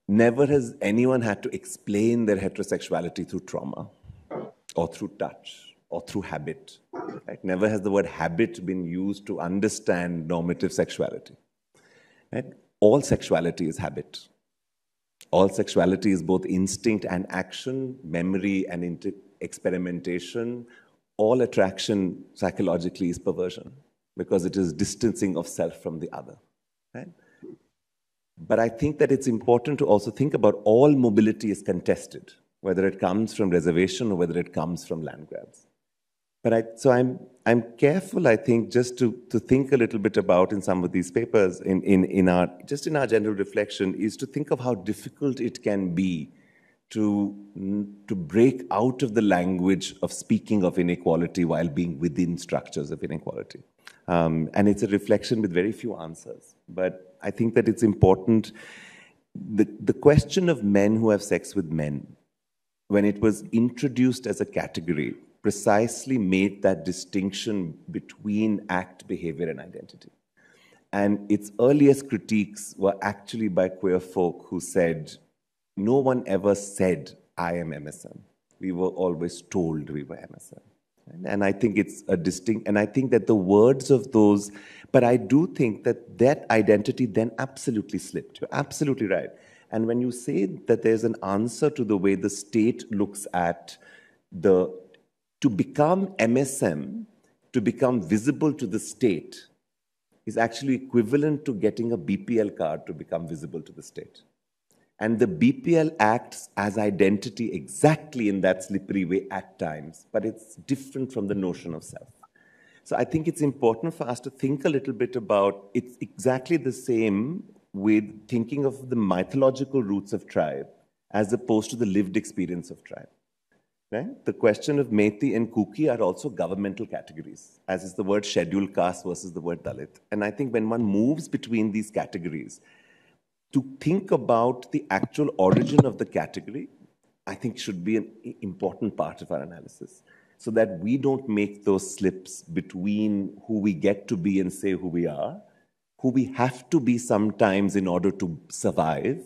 Never has anyone had to explain their heterosexuality through trauma, or through touch, or through habit. Right? Never has the word habit been used to understand normative sexuality. Right? All sexuality is habit. All sexuality is both instinct and action, memory and experimentation. All attraction psychologically is perversion, because it is distancing of self from the other. Right? But I think that it's important to also think about all mobility is contested, whether it comes from reservation or whether it comes from land grabs. But so I'm careful, I think, just to think a little bit about in some of these papers, in our general reflection, is to think of how difficult it can be to break out of the language of speaking of inequality while being within structures of inequality. And it's a reflection with very few answers. But I think that it's important. The question of men who have sex with men, when it was introduced as a category, precisely made that distinction between act, behavior, and identity. And its earliest critiques were actually by queer folk who said, no one ever said, I am MSM. We were always told we were MSM. And I think it's a distinct, and I think that the words of those, but I do think that that identity then absolutely slipped. You're absolutely right. And when you say that there's an answer to the way the state looks at to become MSM, to become visible to the state, is actually equivalent to getting a BPL card to become visible to the state. And the BPL acts as identity exactly in that slippery way at times, but it's different from the notion of self. So I think it's important for us to think a little bit about, it's exactly the same with thinking of the mythological roots of tribe as opposed to the lived experience of tribe. Right? The question of Methi and Kuki are also governmental categories, as is the word scheduled caste versus the word Dalit. And I think when one moves between these categories, to think about the actual origin of the category, I think should be an important part of our analysis, so that we don't make those slips between who we get to be and say who we are, who we have to be sometimes in order to survive,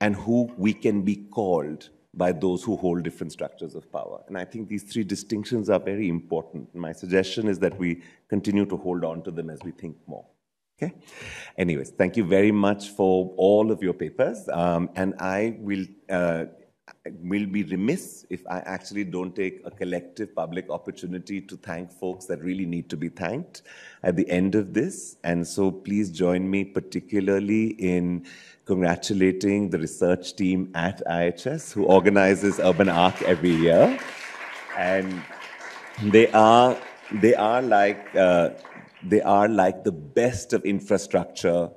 and who we can be called by those who hold different structures of power. And I think these three distinctions are very important. My suggestion is that we continue to hold on to them as we think more. Okay. Anyways, thank you very much for all of your papers. And I will be remiss if I actually don't take a collective public opportunity to thank folks that really need to be thanked at the end of this. And so please join me particularly in congratulating the research team at IHS who organizes Urban Arc every year. And they are like the best of infrastructure,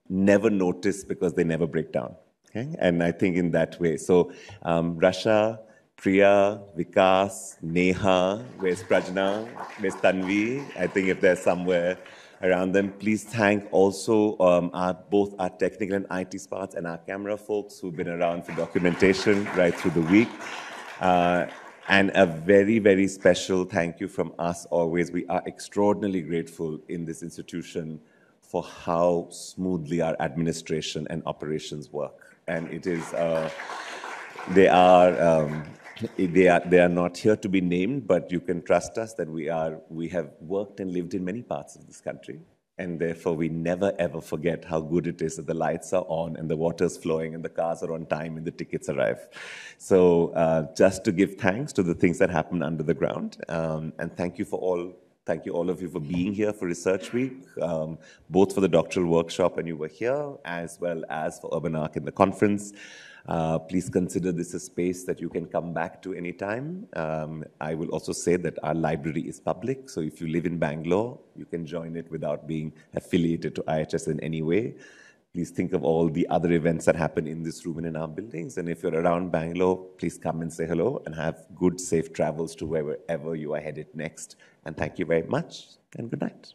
never noticed because they never break down. Okay? And I think in that way. So Rasha, Priya, Vikas, Neha, where's Prajna, where's Tanvi? I think if there's somewhere around them, please thank also both our technical and IT spots and our camera folks who've been around for documentation right through the week. And a very, very special thank you from us always. We are extraordinarily grateful in this institution for how smoothly our administration and operations work. And it is, they are not here to be named, but you can trust us that we have worked and lived in many parts of this country. And therefore, we never, ever forget how good it is that the lights are on and the water's flowing and the cars are on time and the tickets arrive. So just to give thanks to the things that happen under the ground. And thank you all of you for being here for Research Week, both for the doctoral workshop when you were here, as well as for Urban Arc in the conference. Please consider this a space that you can come back to anytime. I will also say that our library is public, so if you live in Bangalore, you can join it without being affiliated to IHS in any way. Please think of all the other events that happen in this room and in our buildings. And if you're around Bangalore, please come and say hello and have good, safe travels to wherever you are headed next. And thank you very much, and good night.